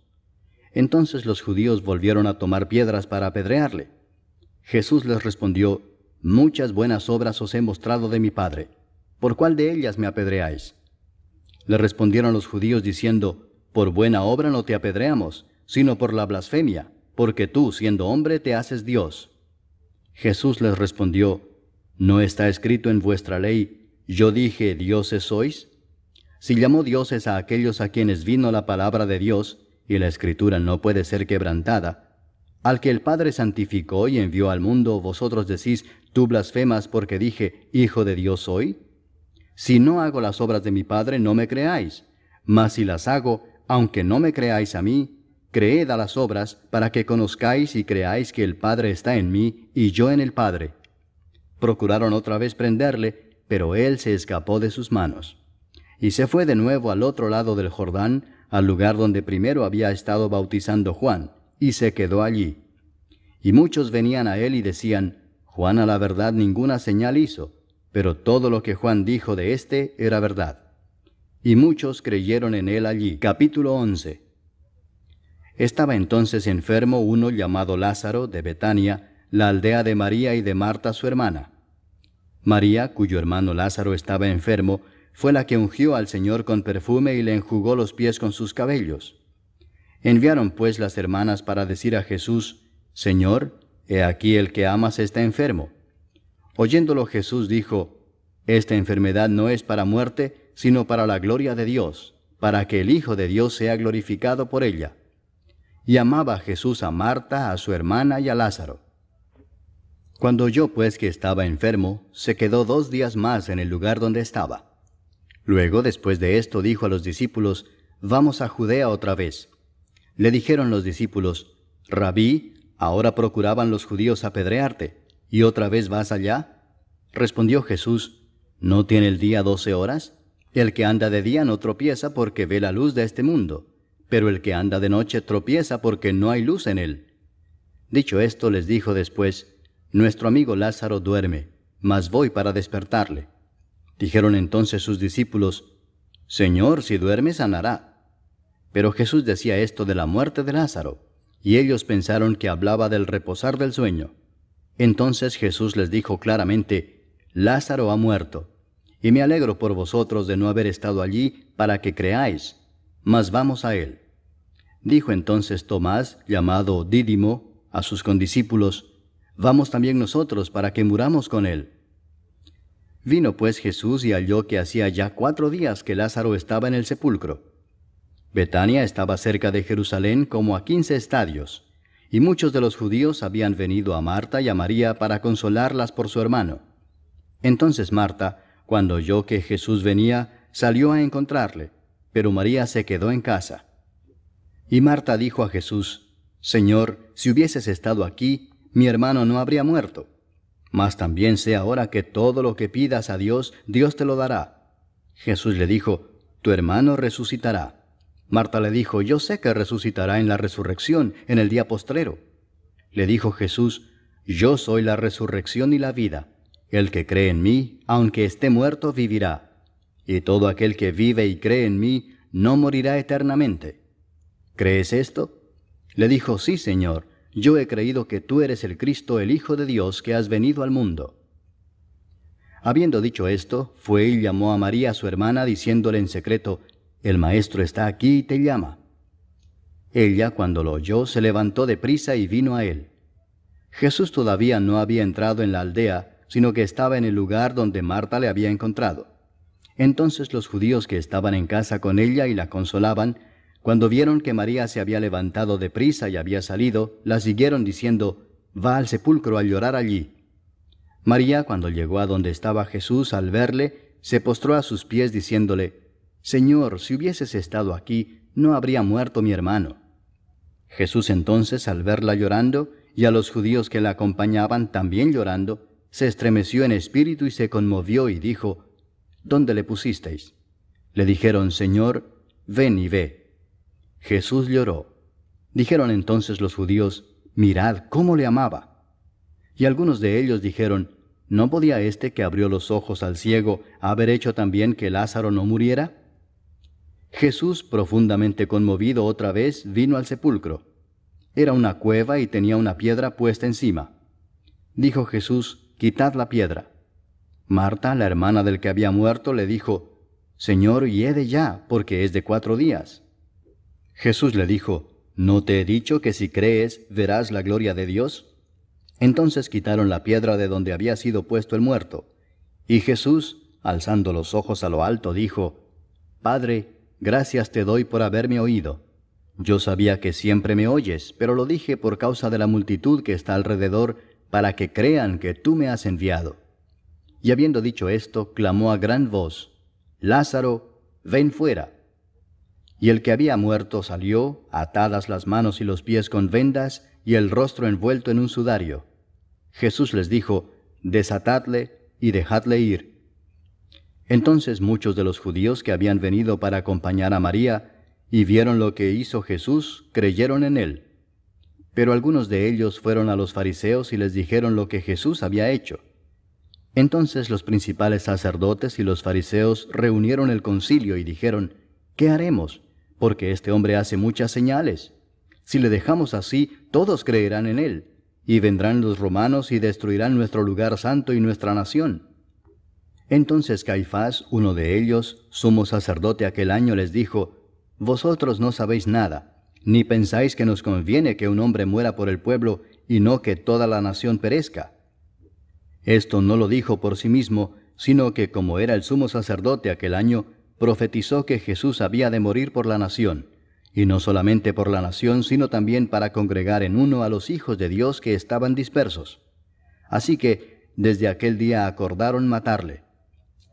Speaker 1: Entonces los judíos volvieron a tomar piedras para apedrearle. Jesús les respondió: Muchas buenas obras os he mostrado de mi Padre. ¿Por cuál de ellas me apedreáis? Le respondieron los judíos diciendo: Por buena obra no te apedreamos, sino por la blasfemia, porque tú, siendo hombre, te haces Dios. Jesús les respondió: ¿No está escrito en vuestra ley: Yo dije, dioses sois? Si llamó dioses a aquellos a quienes vino la palabra de Dios, y la Escritura no puede ser quebrantada, al que el Padre santificó y envió al mundo, vosotros decís: ¿Tú blasfemas porque dije, Hijo de Dios soy? Si no hago las obras de mi Padre, no me creáis. Mas si las hago, aunque no me creáis a mí, creed a las obras, para que conozcáis y creáis que el Padre está en mí, y yo en el Padre. Procuraron otra vez prenderle, pero él se escapó de sus manos. Y se fue de nuevo al otro lado del Jordán, al lugar donde primero había estado bautizando Juan, y se quedó allí. Y muchos venían a él y decían: Juan a la verdad ninguna señal hizo, pero todo lo que Juan dijo de éste era verdad. Y muchos creyeron en él allí. Capítulo 11. Estaba entonces enfermo uno llamado Lázaro, de Betania, la aldea de María y de Marta su hermana. María, cuyo hermano Lázaro estaba enfermo, fue la que ungió al Señor con perfume y le enjugó los pies con sus cabellos. Enviaron pues las hermanas para decir a Jesús: Señor, he aquí el que amas está enfermo. Oyéndolo Jesús dijo: Esta enfermedad no es para muerte, sino para la gloria de Dios, para que el Hijo de Dios sea glorificado por ella. Y amaba Jesús a Marta, a su hermana y a Lázaro. Cuando oyó pues que estaba enfermo, se quedó 2 días más en el lugar donde estaba. Luego, después de esto, dijo a los discípulos: Vamos a Judea otra vez. Le dijeron los discípulos: Rabí, ahora procuraban los judíos apedrearte, ¿y otra vez vas allá? Respondió Jesús: ¿No tiene el día 12 horas? El que anda de día no tropieza porque ve la luz de este mundo, pero el que anda de noche tropieza porque no hay luz en él. Dicho esto, les dijo después: Nuestro amigo Lázaro duerme, mas voy para despertarle. Dijeron entonces sus discípulos: Señor, si duerme, sanará. Pero Jesús decía esto de la muerte de Lázaro, y ellos pensaron que hablaba del reposar del sueño. Entonces Jesús les dijo claramente: Lázaro ha muerto, y me alegro por vosotros de no haber estado allí para que creáis, mas vamos a él. Dijo entonces Tomás, llamado Dídimo, a sus condiscípulos: Vamos también nosotros para que muramos con él. Vino pues Jesús y halló que hacía ya 4 días que Lázaro estaba en el sepulcro. Betania estaba cerca de Jerusalén como a 15 estadios, y muchos de los judíos habían venido a Marta y a María para consolarlas por su hermano. Entonces Marta, cuando oyó que Jesús venía, salió a encontrarle, pero María se quedó en casa. Y Marta dijo a Jesús: Señor, si hubieses estado aquí, mi hermano no habría muerto. Mas también sé ahora que todo lo que pidas a Dios, Dios te lo dará. Jesús le dijo: Tu hermano resucitará. Marta le dijo: Yo sé que resucitará en la resurrección, en el día postrero. Le dijo Jesús: Yo soy la resurrección y la vida. El que cree en mí, aunque esté muerto, vivirá. Y todo aquel que vive y cree en mí, no morirá eternamente. ¿Crees esto? Le dijo: Sí, Señor, yo he creído que tú eres el Cristo, el Hijo de Dios, que has venido al mundo. Habiendo dicho esto, fue y llamó a María su hermana, diciéndole en secreto: El Maestro está aquí y te llama. Ella, cuando lo oyó, se levantó deprisa y vino a él. Jesús todavía no había entrado en la aldea, sino que estaba en el lugar donde Marta le había encontrado. Entonces los judíos que estaban en casa con ella y la consolaban, cuando vieron que María se había levantado deprisa y había salido, la siguieron diciendo: Va al sepulcro a llorar allí. María, cuando llegó a donde estaba Jesús, al verle, se postró a sus pies diciéndole: Señor, si hubieses estado aquí, no habría muerto mi hermano. Jesús entonces, al verla llorando, y a los judíos que la acompañaban también llorando, se estremeció en espíritu y se conmovió y dijo: ¿Dónde le pusisteis? Le dijeron: Señor, ven y ve. Jesús lloró. Dijeron entonces los judíos: Mirad cómo le amaba. Y algunos de ellos dijeron: ¿No podía éste que abrió los ojos al ciego haber hecho también que Lázaro no muriera? Jesús, profundamente conmovido otra vez, vino al sepulcro. Era una cueva y tenía una piedra puesta encima. Dijo Jesús: Quitad la piedra. Marta, la hermana del que había muerto, le dijo: Señor, hiede ya, porque es de 4 días. Jesús le dijo: ¿No te he dicho que si crees, verás la gloria de Dios? Entonces quitaron la piedra de donde había sido puesto el muerto. Y Jesús, alzando los ojos a lo alto, dijo: Padre, gracias te doy por haberme oído. Yo sabía que siempre me oyes, pero lo dije por causa de la multitud que está alrededor, para que crean que tú me has enviado. Y habiendo dicho esto, clamó a gran voz: Lázaro, ven fuera. Y el que había muerto salió, atadas las manos y los pies con vendas, y el rostro envuelto en un sudario. Jesús les dijo: Desatadle y dejadle ir. Entonces muchos de los judíos que habían venido para acompañar a María, y vieron lo que hizo Jesús, creyeron en él. Pero algunos de ellos fueron a los fariseos y les dijeron lo que Jesús había hecho. Entonces los principales sacerdotes y los fariseos reunieron el concilio y dijeron: ¿Qué haremos? Porque este hombre hace muchas señales. Si le dejamos así, todos creerán en él, y vendrán los romanos y destruirán nuestro lugar santo y nuestra nación. Entonces Caifás, uno de ellos, sumo sacerdote aquel año, les dijo: Vosotros no sabéis nada, ni pensáis que nos conviene que un hombre muera por el pueblo, y no que toda la nación perezca. Esto no lo dijo por sí mismo, sino que como era el sumo sacerdote aquel año, profetizó que Jesús había de morir por la nación, y no solamente por la nación, sino también para congregar en uno a los hijos de Dios que estaban dispersos. Así que desde aquel día acordaron matarle.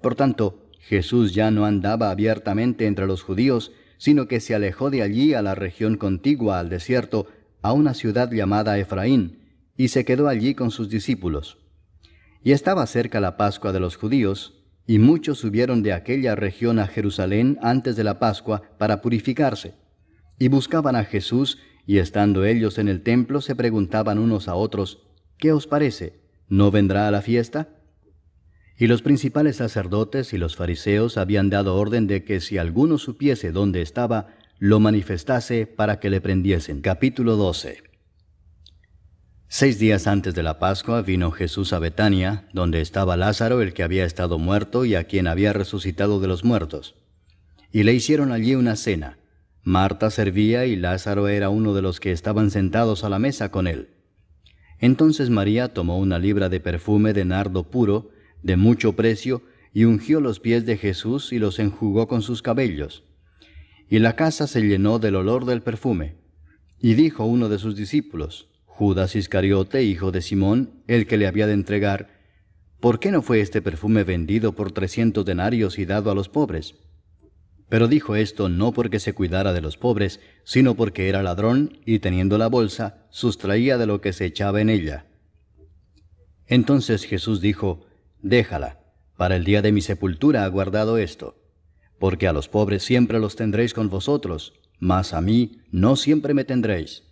Speaker 1: Por tanto, Jesús ya no andaba abiertamente entre los judíos, sino que se alejó de allí a la región contigua al desierto, a una ciudad llamada Efraín, y se quedó allí con sus discípulos. Y estaba cerca la Pascua de los judíos, y muchos subieron de aquella región a Jerusalén antes de la Pascua para purificarse. Y buscaban a Jesús, y estando ellos en el templo se preguntaban unos a otros: ¿Qué os parece? ¿No vendrá a la fiesta? Y los principales sacerdotes y los fariseos habían dado orden de que si alguno supiese dónde estaba, lo manifestase para que le prendiesen. Capítulo 12. 6 días antes de la Pascua vino Jesús a Betania, donde estaba Lázaro, el que había estado muerto y a quien había resucitado de los muertos. Y le hicieron allí una cena. Marta servía y Lázaro era uno de los que estaban sentados a la mesa con él. Entonces María tomó una libra de perfume de nardo puro, de mucho precio, y ungió los pies de Jesús y los enjugó con sus cabellos. Y la casa se llenó del olor del perfume. Y dijo uno de sus discípulos, Judas Iscariote, hijo de Simón, el que le había de entregar: ¿Por qué no fue este perfume vendido por 300 denarios y dado a los pobres? Pero dijo esto no porque se cuidara de los pobres, sino porque era ladrón, y teniendo la bolsa, sustraía de lo que se echaba en ella. Entonces Jesús dijo: Déjala, para el día de mi sepultura ha guardado esto. Porque a los pobres siempre los tendréis con vosotros, mas a mí no siempre me tendréis.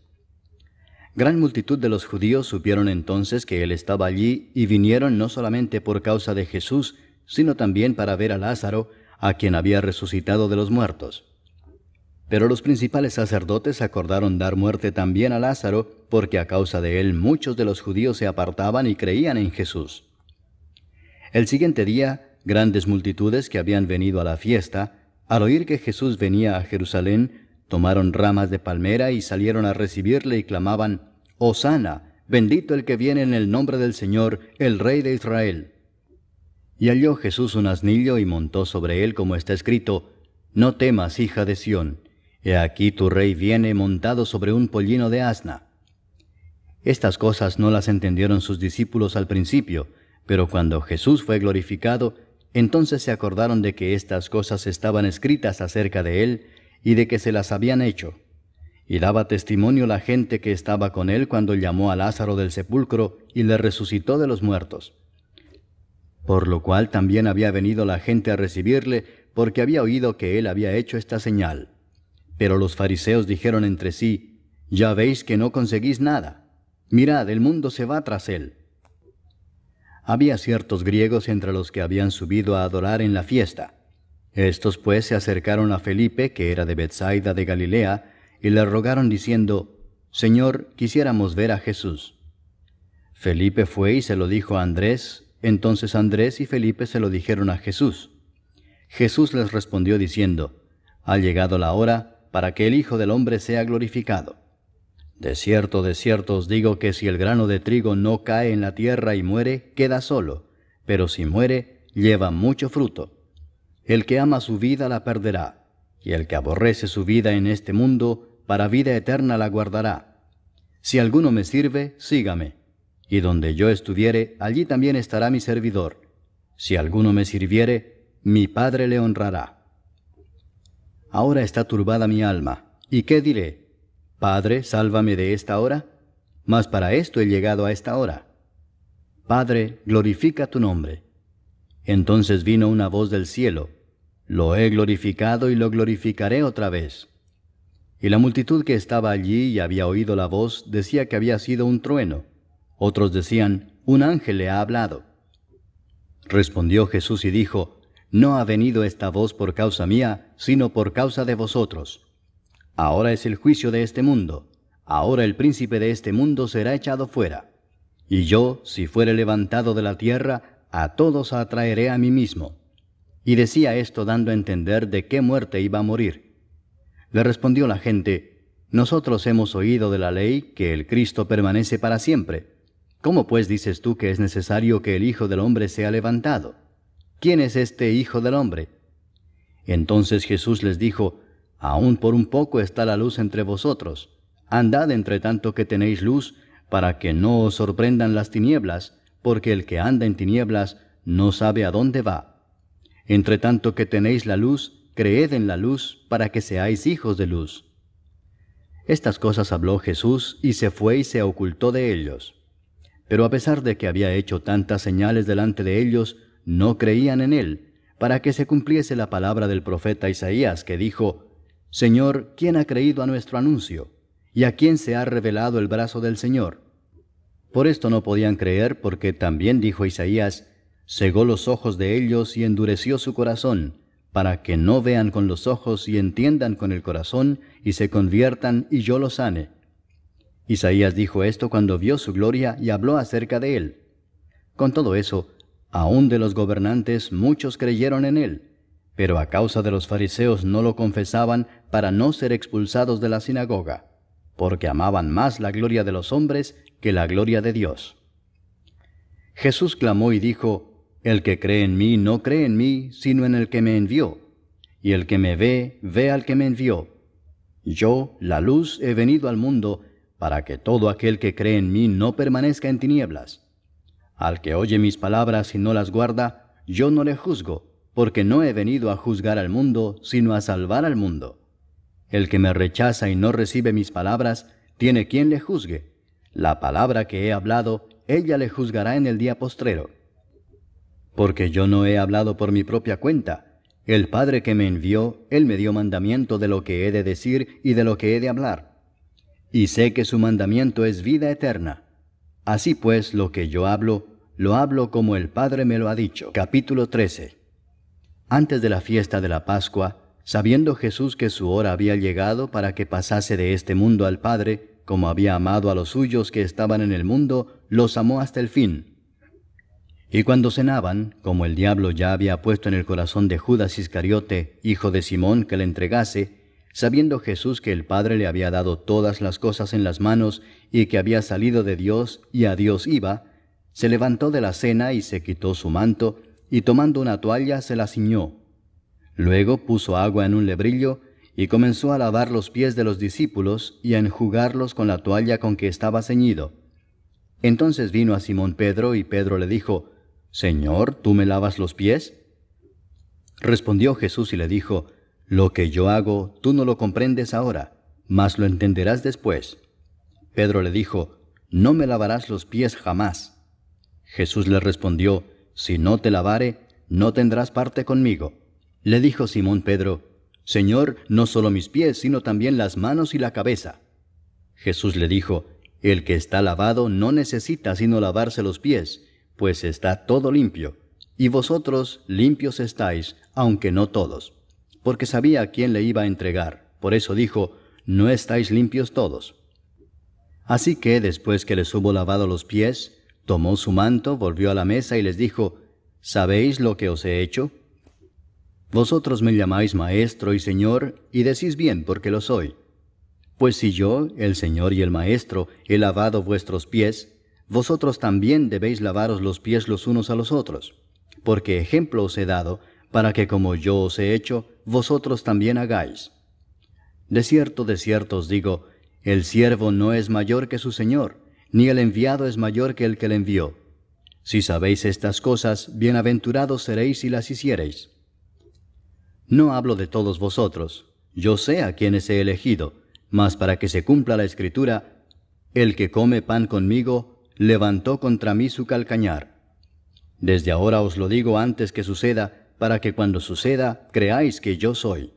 Speaker 1: Gran multitud de los judíos supieron entonces que él estaba allí, y vinieron no solamente por causa de Jesús, sino también para ver a Lázaro, a quien había resucitado de los muertos. Pero los principales sacerdotes acordaron dar muerte también a Lázaro, porque a causa de él muchos de los judíos se apartaban y creían en Jesús. El siguiente día, grandes multitudes que habían venido a la fiesta, al oír que Jesús venía a Jerusalén, tomaron ramas de palmera y salieron a recibirle y clamaban: Hosana, bendito el que viene en el nombre del Señor, el Rey de Israel. Y halló Jesús un asnillo y montó sobre él, como está escrito: No temas, hija de Sión, he aquí tu rey viene montado sobre un pollino de asna. Estas cosas no las entendieron sus discípulos al principio, pero cuando Jesús fue glorificado, entonces se acordaron de que estas cosas estaban escritas acerca de él y de que se las habían hecho. Y daba testimonio la gente que estaba con él cuando llamó a Lázaro del sepulcro y le resucitó de los muertos. Por lo cual también había venido la gente a recibirle, porque había oído que él había hecho esta señal. Pero los fariseos dijeron entre sí: Ya veis que no conseguís nada. Mirad, el mundo se va tras él. Había ciertos griegos entre los que habían subido a adorar en la fiesta. Estos pues se acercaron a Felipe, que era de Betsaida de Galilea, y le rogaron diciendo: Señor, quisiéramos ver a Jesús. Felipe fue y se lo dijo a Andrés. Entonces Andrés y Felipe se lo dijeron a Jesús. Jesús les respondió diciendo: Ha llegado la hora para que el Hijo del Hombre sea glorificado. De cierto os digo que si el grano de trigo no cae en la tierra y muere, queda solo, pero si muere, lleva mucho fruto. El que ama su vida la perderá, y el que aborrece su vida en este mundo, para vida eterna la guardará. Si alguno me sirve, sígame, y donde yo estuviere, allí también estará mi servidor. Si alguno me sirviere, mi Padre le honrará. Ahora está turbada mi alma, ¿y qué diré? Padre, sálvame de esta hora, mas para esto he llegado a esta hora. Padre, glorifica tu nombre. Entonces vino una voz del cielo: Lo he glorificado y lo glorificaré otra vez. Y la multitud que estaba allí y había oído la voz decía que había sido un trueno. Otros decían: Un ángel le ha hablado. Respondió Jesús y dijo: No ha venido esta voz por causa mía, sino por causa de vosotros. Ahora es el juicio de este mundo. Ahora el príncipe de este mundo será echado fuera. Y yo, si fuere levantado de la tierra, a todos atraeré a mí mismo. Y decía esto dando a entender de qué muerte iba a morir. Le respondió la gente: nosotros hemos oído de la ley que el Cristo permanece para siempre. ¿Cómo pues dices tú que es necesario que el Hijo del Hombre sea levantado? ¿Quién es este Hijo del Hombre? Entonces Jesús les dijo: aún por un poco está la luz entre vosotros. Andad entre tanto que tenéis luz, para que no os sorprendan las tinieblas, porque el que anda en tinieblas no sabe a dónde va. Entre tanto que tenéis la luz, creed en la luz, para que seáis hijos de luz. Estas cosas habló Jesús, y se fue y se ocultó de ellos. Pero a pesar de que había hecho tantas señales delante de ellos, no creían en él, para que se cumpliese la palabra del profeta Isaías, que dijo: Señor, ¿quién ha creído a nuestro anuncio? ¿Y a quién se ha revelado el brazo del Señor? Por esto no podían creer, porque también dijo Isaías: cegó los ojos de ellos y endureció su corazón, para que no vean con los ojos y entiendan con el corazón, y se conviertan y yo los sane. Isaías dijo esto cuando vio su gloria y habló acerca de él. Con todo eso, aún de los gobernantes muchos creyeron en él, pero a causa de los fariseos no lo confesaban para no ser expulsados de la sinagoga, porque amaban más la gloria de los hombres que la gloria de Dios. Jesús clamó y dijo: el que cree en mí no cree en mí, sino en el que me envió. Y el que me ve, ve al que me envió. Yo, la luz, he venido al mundo, para que todo aquel que cree en mí no permanezca en tinieblas. Al que oye mis palabras y no las guarda, yo no le juzgo, porque no he venido a juzgar al mundo, sino a salvar al mundo. El que me rechaza y no recibe mis palabras, tiene quien le juzgue. La palabra que he hablado, ella le juzgará en el día postrero. Porque yo no he hablado por mi propia cuenta. El Padre que me envió, Él me dio mandamiento de lo que he de decir y de lo que he de hablar. Y sé que su mandamiento es vida eterna. Así pues, lo que yo hablo, lo hablo como el Padre me lo ha dicho. Capítulo 13. Antes de la fiesta de la Pascua, sabiendo Jesús que su hora había llegado para que pasase de este mundo al Padre, como había amado a los suyos que estaban en el mundo, los amó hasta el fin. Y cuando cenaban, como el diablo ya había puesto en el corazón de Judas Iscariote, hijo de Simón, que le entregase, sabiendo Jesús que el Padre le había dado todas las cosas en las manos y que había salido de Dios y a Dios iba, se levantó de la cena y se quitó su manto, y tomando una toalla se la ciñó. Luego puso agua en un lebrillo y comenzó a lavar los pies de los discípulos y a enjugarlos con la toalla con que estaba ceñido. Entonces vino a Simón Pedro, y Pedro le dijo: Señor, ¿tú me lavas los pies? Respondió Jesús y le dijo: lo que yo hago, tú no lo comprendes ahora, mas lo entenderás después. Pedro le dijo: no me lavarás los pies jamás. Jesús le respondió: si no te lavare, no tendrás parte conmigo. Le dijo Simón Pedro: Señor, no solo mis pies, sino también las manos y la cabeza. Jesús le dijo: el que está lavado no necesita sino lavarse los pies, pues está todo limpio, y vosotros limpios estáis, aunque no todos. Porque sabía a quién le iba a entregar, por eso dijo: no estáis limpios todos. Así que, después que les hubo lavado los pies, tomó su manto, volvió a la mesa y les dijo: ¿sabéis lo que os he hecho? Vosotros me llamáis Maestro y Señor, y decís bien, porque lo soy. Pues si yo, el Señor y el Maestro, he lavado vuestros pies, vosotros también debéis lavaros los pies los unos a los otros, porque ejemplo os he dado, para que como yo os he hecho, vosotros también hagáis. De cierto os digo, el siervo no es mayor que su Señor, ni el enviado es mayor que el que le envió. Si sabéis estas cosas, bienaventurados seréis si las hiciereis. No hablo de todos vosotros, yo sé a quienes he elegido, mas para que se cumpla la Escritura, el que come pan conmigo, levantó contra mí su calcañar. Desde ahora os lo digo antes que suceda, para que cuando suceda creáis que yo soy.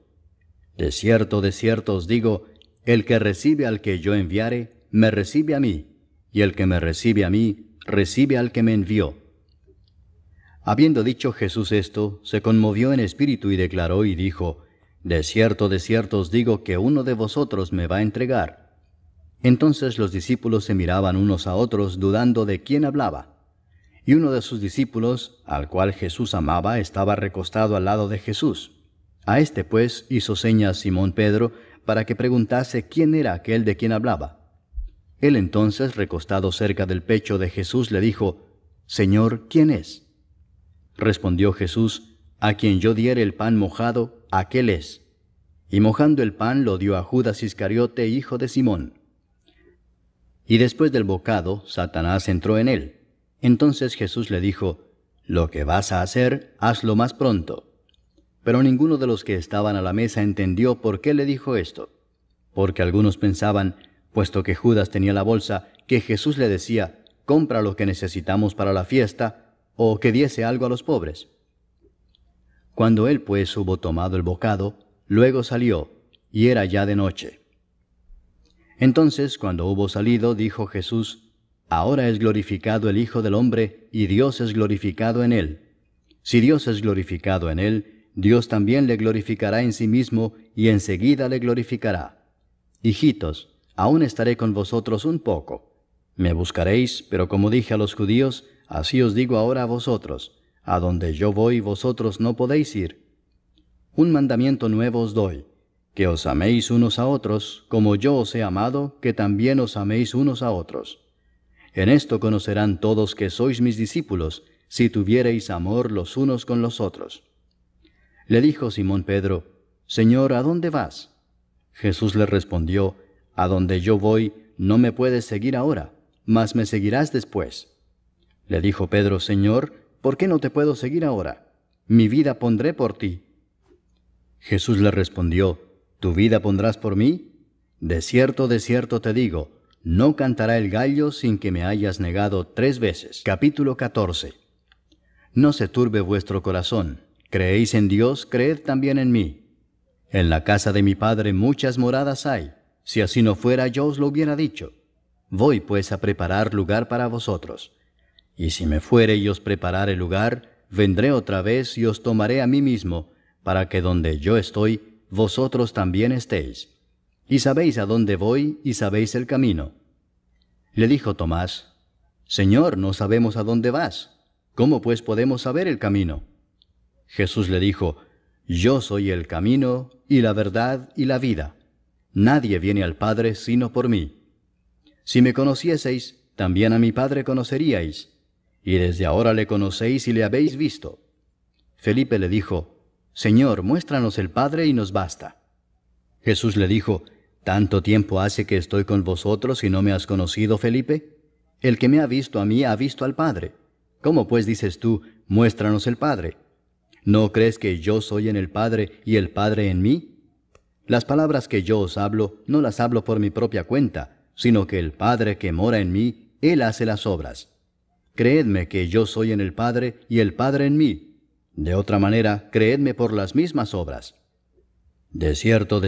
Speaker 1: De cierto os digo, el que recibe al que yo enviare, me recibe a mí, y el que me recibe a mí, recibe al que me envió. Habiendo dicho Jesús esto, se conmovió en espíritu y declaró y dijo: de cierto os digo que uno de vosotros me va a entregar. Entonces los discípulos se miraban unos a otros, dudando de quién hablaba. Y uno de sus discípulos, al cual Jesús amaba, estaba recostado al lado de Jesús. A este pues hizo señas Simón Pedro para que preguntase quién era aquel de quien hablaba. Él entonces, recostado cerca del pecho de Jesús, le dijo: Señor, ¿quién es? Respondió Jesús: A quien yo diere el pan mojado, aquel es. Y mojando el pan lo dio a Judas Iscariote, hijo de Simón. Y después del bocado, Satanás entró en él. Entonces Jesús le dijo: Lo que vas a hacer, hazlo más pronto. Pero ninguno de los que estaban a la mesa entendió por qué le dijo esto. Porque algunos pensaban, puesto que Judas tenía la bolsa, que Jesús le decía: compra lo que necesitamos para la fiesta, o que diese algo a los pobres. Cuando él pues hubo tomado el bocado, luego salió, y era ya de noche. Entonces, cuando hubo salido, dijo Jesús: Ahora es glorificado el Hijo del Hombre, y Dios es glorificado en él. Si Dios es glorificado en él, Dios también le glorificará en sí mismo, y enseguida le glorificará. Hijitos, aún estaré con vosotros un poco. Me buscaréis, pero como dije a los judíos, así os digo ahora a vosotros: a donde yo voy, vosotros no podéis ir. Un mandamiento nuevo os doy, que os améis unos a otros, como yo os he amado, que también os améis unos a otros. En esto conocerán todos que sois mis discípulos, si tuviereis amor los unos con los otros. Le dijo Simón Pedro: Señor, ¿a dónde vas? Jesús le respondió: A donde yo voy, no me puedes seguir ahora, mas me seguirás después. Le dijo Pedro: Señor, ¿por qué no te puedo seguir ahora? Mi vida pondré por ti. Jesús le respondió: ¿Tu vida pondrás por mí? De cierto te digo, no cantará el gallo sin que me hayas negado 3 veces. Capítulo 14. No se turbe vuestro corazón. Creéis en Dios, creed también en mí. En la casa de mi Padre muchas moradas hay. Si así no fuera, yo os lo hubiera dicho. Voy pues a preparar lugar para vosotros. Y si me fuere y os preparare lugar, vendré otra vez y os tomaré a mí mismo, para que donde yo estoy, vosotros también estéis. Y sabéis a dónde voy, y sabéis el camino. Le dijo Tomás: Señor, no sabemos a dónde vas. ¿Cómo pues podemos saber el camino? Jesús le dijo: Yo soy el camino, y la verdad, y la vida. Nadie viene al Padre sino por mí. Si me conocieseis, también a mi Padre conoceríais, y desde ahora le conocéis y le habéis visto. Felipe le dijo: Señor, muéstranos el Padre y nos basta. Jesús le dijo: ¿Tanto tiempo hace que estoy con vosotros y no me has conocido, Felipe? El que me ha visto a mí ha visto al Padre. ¿Cómo pues dices tú, muéstranos el Padre? ¿No crees que yo soy en el Padre y el Padre en mí? Las palabras que yo os hablo, no las hablo por mi propia cuenta, sino que el Padre que mora en mí, Él hace las obras. Creedme que yo soy en el Padre y el Padre en mí. De otra manera, creedme por las mismas obras. De cierto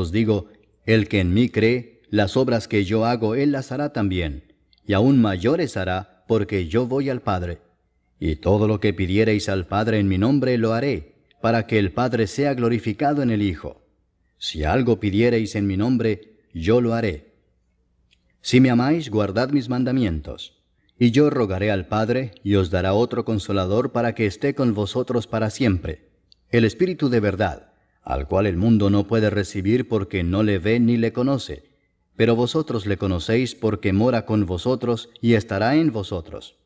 Speaker 1: os digo, el que en mí cree, las obras que yo hago, Él las hará también, y aún mayores hará, porque yo voy al Padre. Y todo lo que pidiereis al Padre en mi nombre lo haré, para que el Padre sea glorificado en el Hijo. Si algo pidiereis en mi nombre, yo lo haré. Si me amáis, guardad mis mandamientos. Y yo rogaré al Padre, y os dará otro Consolador para que esté con vosotros para siempre, el Espíritu de verdad, al cual el mundo no puede recibir porque no le ve ni le conoce, pero vosotros le conocéis porque mora con vosotros y estará en vosotros.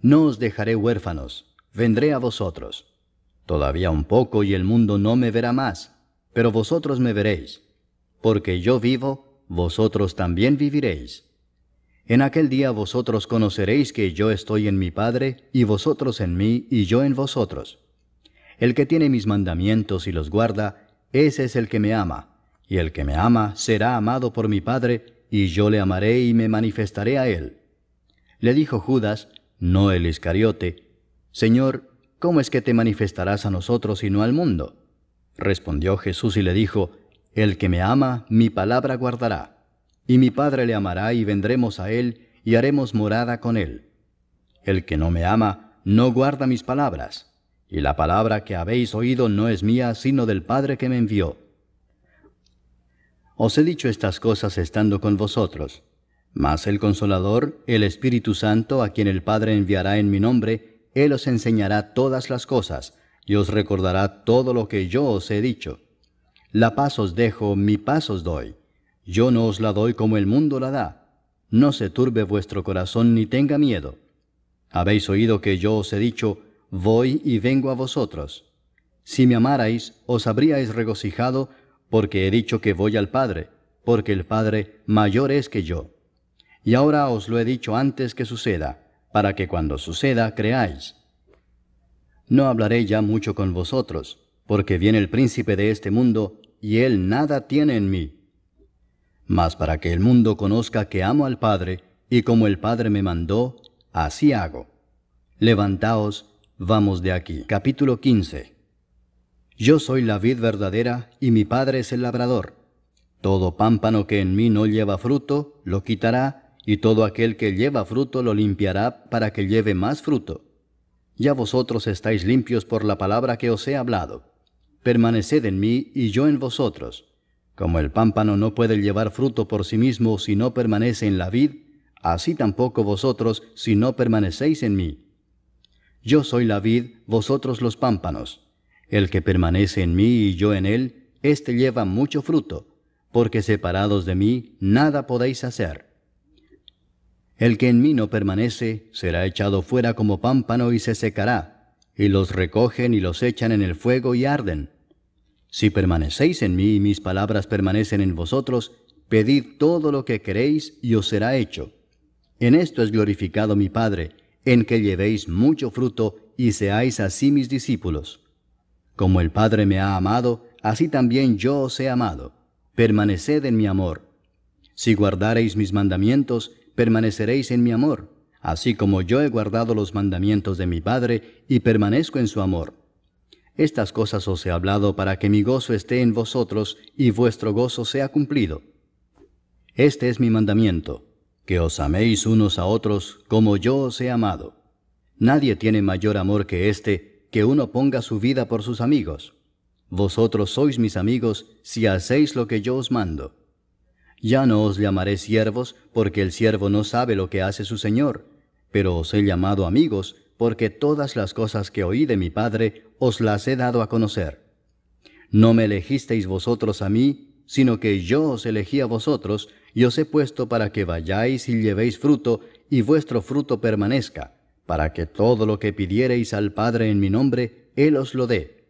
Speaker 1: No os dejaré huérfanos, vendré a vosotros. Todavía un poco y el mundo no me verá más, pero vosotros me veréis. Porque yo vivo, vosotros también viviréis. En aquel día vosotros conoceréis que yo estoy en mi Padre, y vosotros en mí, y yo en vosotros. El que tiene mis mandamientos y los guarda, ese es el que me ama, y el que me ama será amado por mi Padre, y yo le amaré y me manifestaré a él. Le dijo Judas, no el Iscariote: Señor, ¿cómo es que te manifestarás a nosotros y no al mundo? Respondió Jesús y le dijo: El que me ama, mi palabra guardará, y mi Padre le amará y vendremos a él y haremos morada con él. El que no me ama, no guarda mis palabras. Y la palabra que habéis oído no es mía, sino del Padre que me envió. Os he dicho estas cosas estando con vosotros. Mas el Consolador, el Espíritu Santo, a quien el Padre enviará en mi nombre, Él os enseñará todas las cosas, y os recordará todo lo que yo os he dicho. La paz os dejo, mi paz os doy. Yo no os la doy como el mundo la da. No se turbe vuestro corazón ni tenga miedo. Habéis oído que yo os he dicho, voy y vengo a vosotros. Si me amarais, os habríais regocijado, porque he dicho que voy al Padre, porque el Padre mayor es que yo. Y ahora os lo he dicho antes que suceda, para que cuando suceda creáis. No hablaré ya mucho con vosotros, porque viene el príncipe de este mundo, y él nada tiene en mí. Mas para que el mundo conozca que amo al Padre, y como el Padre me mandó, así hago. Levantaos, vamos de aquí. Capítulo 15. Yo soy la vid verdadera, y mi Padre es el labrador. Todo pámpano que en mí no lleva fruto, lo quitará, y todo aquel que lleva fruto lo limpiará para que lleve más fruto. Ya vosotros estáis limpios por la palabra que os he hablado. Permaneced en mí y yo en vosotros. Como el pámpano no puede llevar fruto por sí mismo si no permanece en la vid, así tampoco vosotros si no permanecéis en mí. Yo soy la vid, vosotros los pámpanos. El que permanece en mí y yo en él, éste lleva mucho fruto, porque separados de mí nada podéis hacer. El que en mí no permanece será echado fuera como pámpano y se secará, y los recogen y los echan en el fuego y arden. Si permanecéis en mí y mis palabras permanecen en vosotros, pedid todo lo que queréis y os será hecho. En esto es glorificado mi Padre, en que llevéis mucho fruto y seáis así mis discípulos. Como el Padre me ha amado, así también yo os he amado. Permaneced en mi amor. Si guardareis mis mandamientos, permaneceréis en mi amor, así como yo he guardado los mandamientos de mi Padre y permanezco en su amor. Estas cosas os he hablado para que mi gozo esté en vosotros y vuestro gozo sea cumplido. Este es mi mandamiento, que os améis unos a otros como yo os he amado. Nadie tiene mayor amor que este, que uno ponga su vida por sus amigos. Vosotros sois mis amigos si hacéis lo que yo os mando. Ya no os llamaré siervos, porque el siervo no sabe lo que hace su señor, pero os he llamado amigos, porque todas las cosas que oí de mi Padre os las he dado a conocer. No me elegisteis vosotros a mí, sino que yo os elegí a vosotros, y os he puesto para que vayáis y llevéis fruto, y vuestro fruto permanezca, para que todo lo que pidiereis al Padre en mi nombre, Él os lo dé.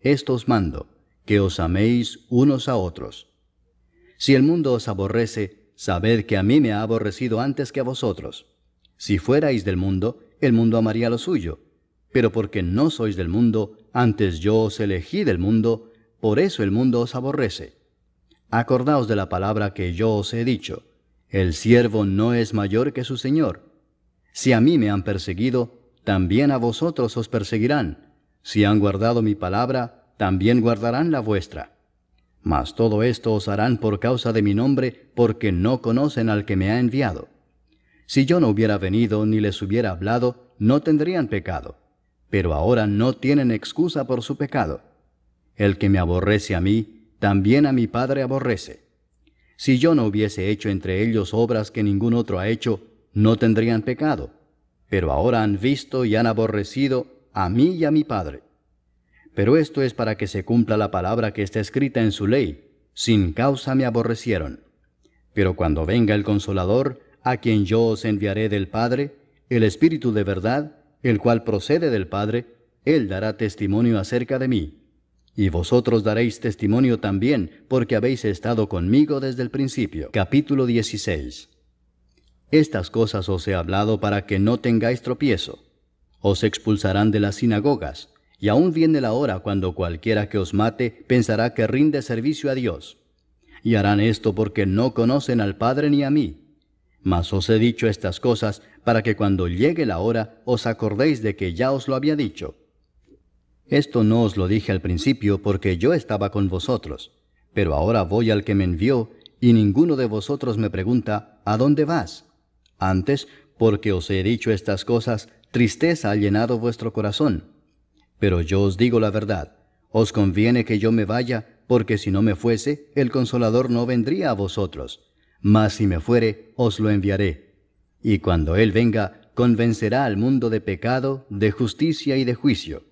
Speaker 1: Esto os mando, que os améis unos a otros. Si el mundo os aborrece, sabed que a mí me ha aborrecido antes que a vosotros. Si fuerais del mundo, el mundo amaría lo suyo. Pero porque no sois del mundo, antes yo os elegí del mundo, por eso el mundo os aborrece. Acordaos de la palabra que yo os he dicho. El siervo no es mayor que su señor. Si a mí me han perseguido, también a vosotros os perseguirán. Si han guardado mi palabra, también guardarán la vuestra. Mas todo esto os harán por causa de mi nombre, porque no conocen al que me ha enviado. Si yo no hubiera venido ni les hubiera hablado, no tendrían pecado. Pero ahora no tienen excusa por su pecado. El que me aborrece a mí, también a mi Padre aborrece. Si yo no hubiese hecho entre ellos obras que ningún otro ha hecho, no tendrían pecado. Pero ahora han visto y han aborrecido a mí y a mi Padre. Pero esto es para que se cumpla la palabra que está escrita en su ley. Sin causa me aborrecieron. Pero cuando venga el Consolador, a quien yo os enviaré del Padre, el Espíritu de verdad, el cual procede del Padre, Él dará testimonio acerca de mí. Y vosotros daréis testimonio también, porque habéis estado conmigo desde el principio. Capítulo 16. Estas cosas os he hablado para que no tengáis tropiezo. Os expulsarán de las sinagogas, y aún viene la hora cuando cualquiera que os mate pensará que rinde servicio a Dios. Y harán esto porque no conocen al Padre ni a mí. Mas os he dicho estas cosas para que cuando llegue la hora os acordéis de que ya os lo había dicho. Esto no os lo dije al principio porque yo estaba con vosotros, pero ahora voy al que me envió, y ninguno de vosotros me pregunta, ¿a dónde vas? Antes, porque os he dicho estas cosas, tristeza ha llenado vuestro corazón. Pero yo os digo la verdad, os conviene que yo me vaya, porque si no me fuese, el Consolador no vendría a vosotros. mas si me fuere, os lo enviaré. Y cuando Él venga, convencerá al mundo de pecado, de justicia y de juicio.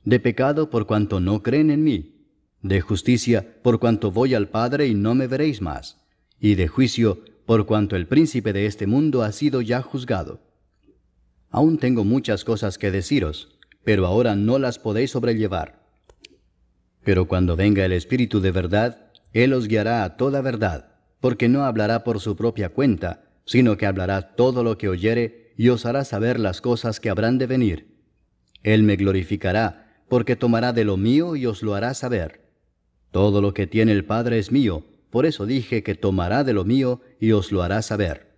Speaker 1: De pecado por cuanto no creen en mí, de justicia por cuanto voy al Padre y no me veréis más, y de juicio por cuanto el príncipe de este mundo ha sido ya juzgado. Aún tengo muchas cosas que deciros, pero ahora no las podéis sobrellevar. Pero cuando venga el Espíritu de verdad, Él os guiará a toda verdad, porque no hablará por su propia cuenta, sino que hablará todo lo que oyere y os hará saber las cosas que habrán de venir. Él me glorificará, porque tomará de lo mío y os lo hará saber. Todo lo que tiene el Padre es mío, por eso dije que tomará de lo mío y os lo hará saber.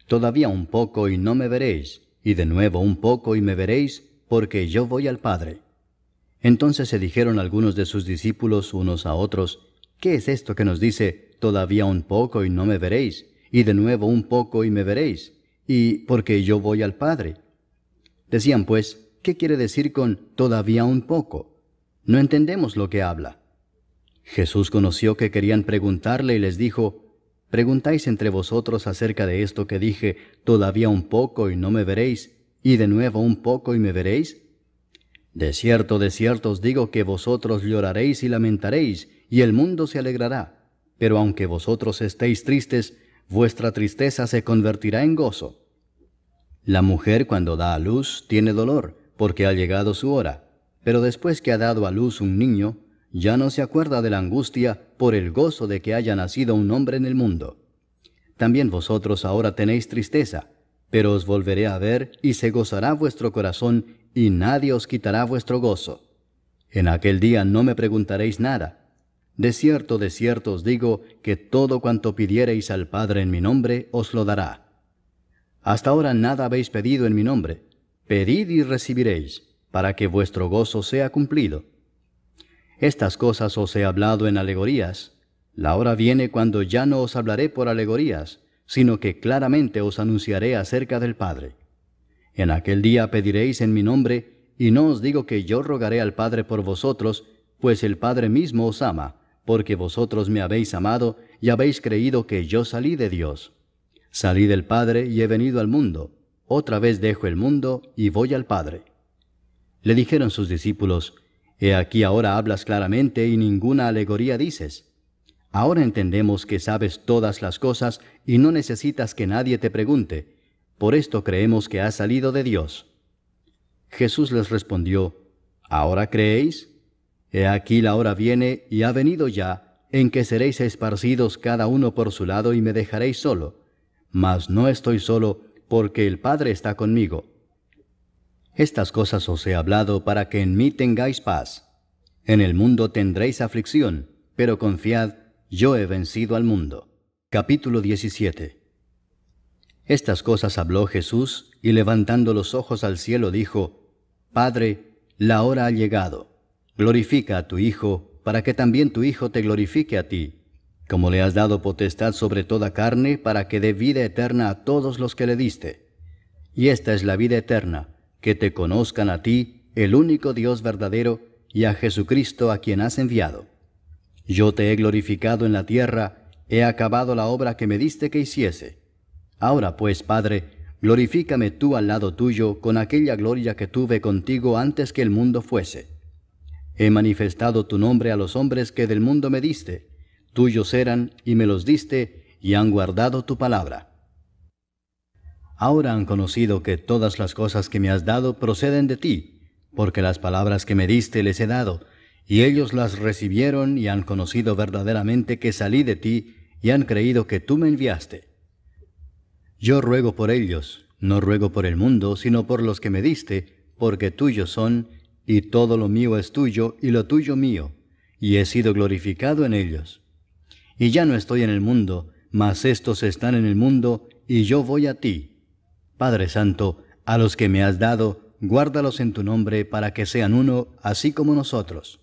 Speaker 1: Todavía un poco y no me veréis, y de nuevo un poco y me veréis, porque yo voy al Padre. Entonces se dijeron algunos de sus discípulos unos a otros, ¿qué es esto que nos dice, todavía un poco y no me veréis, y de nuevo un poco y me veréis, y porque yo voy al Padre? Decían pues, ¿qué quiere decir con todavía un poco? No entendemos lo que habla. Jesús conoció que querían preguntarle y les dijo, ¿preguntáis entre vosotros acerca de esto que dije, todavía un poco y no me veréis, y de nuevo un poco y me veréis? De cierto os digo que vosotros lloraréis y lamentaréis, y el mundo se alegrará. Pero aunque vosotros estéis tristes, vuestra tristeza se convertirá en gozo. La mujer cuando da a luz tiene dolor, porque ha llegado su hora, pero después que ha dado a luz un niño, ya no se acuerda de la angustia por el gozo de que haya nacido un hombre en el mundo. También vosotros ahora tenéis tristeza, pero os volveré a ver y se gozará vuestro corazón y nadie os quitará vuestro gozo. En aquel día no me preguntaréis nada. De cierto os digo que todo cuanto pidiereis al Padre en mi nombre os lo dará. Hasta ahora nada habéis pedido en mi nombre. Pedid y recibiréis, para que vuestro gozo sea cumplido. Estas cosas os he hablado en alegorías. La hora viene cuando ya no os hablaré por alegorías, sino que claramente os anunciaré acerca del Padre. En aquel día pediréis en mi nombre, y no os digo que yo rogaré al Padre por vosotros, pues el Padre mismo os ama, porque vosotros me habéis amado y habéis creído que yo salí de Dios. Salí del Padre y he venido al mundo. Otra vez dejo el mundo y voy al Padre. Le dijeron sus discípulos, He aquí ahora hablas claramente y ninguna alegoría dices. Ahora entendemos que sabes todas las cosas y no necesitas que nadie te pregunte. Por esto creemos que has salido de Dios. Jesús les respondió, ¿ahora creéis? He aquí la hora viene y ha venido ya, en que seréis esparcidos cada uno por su lado y me dejaréis solo. Mas no estoy solo, porque el Padre está conmigo. Estas cosas os he hablado para que en mí tengáis paz. En el mundo tendréis aflicción, pero confiad, yo he vencido al mundo. Capítulo 17. Estas cosas habló Jesús, y levantando los ojos al cielo dijo, Padre, la hora ha llegado. Glorifica a tu Hijo, para que también tu Hijo te glorifique a ti, como le has dado potestad sobre toda carne, para que dé vida eterna a todos los que le diste. Y esta es la vida eterna, que te conozcan a ti, el único Dios verdadero, y a Jesucristo a quien has enviado. Yo te he glorificado en la tierra, he acabado la obra que me diste que hiciese. Ahora pues, Padre, glorifícame tú al lado tuyo con aquella gloria que tuve contigo antes que el mundo fuese. He manifestado tu nombre a los hombres que del mundo me diste. Tuyos eran, y me los diste, y han guardado tu palabra. Ahora han conocido que todas las cosas que me has dado proceden de ti, porque las palabras que me diste les he dado, y ellos las recibieron y han conocido verdaderamente que salí de ti, y han creído que tú me enviaste. Yo ruego por ellos, no ruego por el mundo, sino por los que me diste, porque tuyos son, y todo lo mío es tuyo, y lo tuyo mío, y he sido glorificado en ellos. Y ya no estoy en el mundo, mas éstos están en el mundo, y yo voy a ti. Padre Santo, a los que me has dado, guárdalos en tu nombre, para que sean uno, así como nosotros.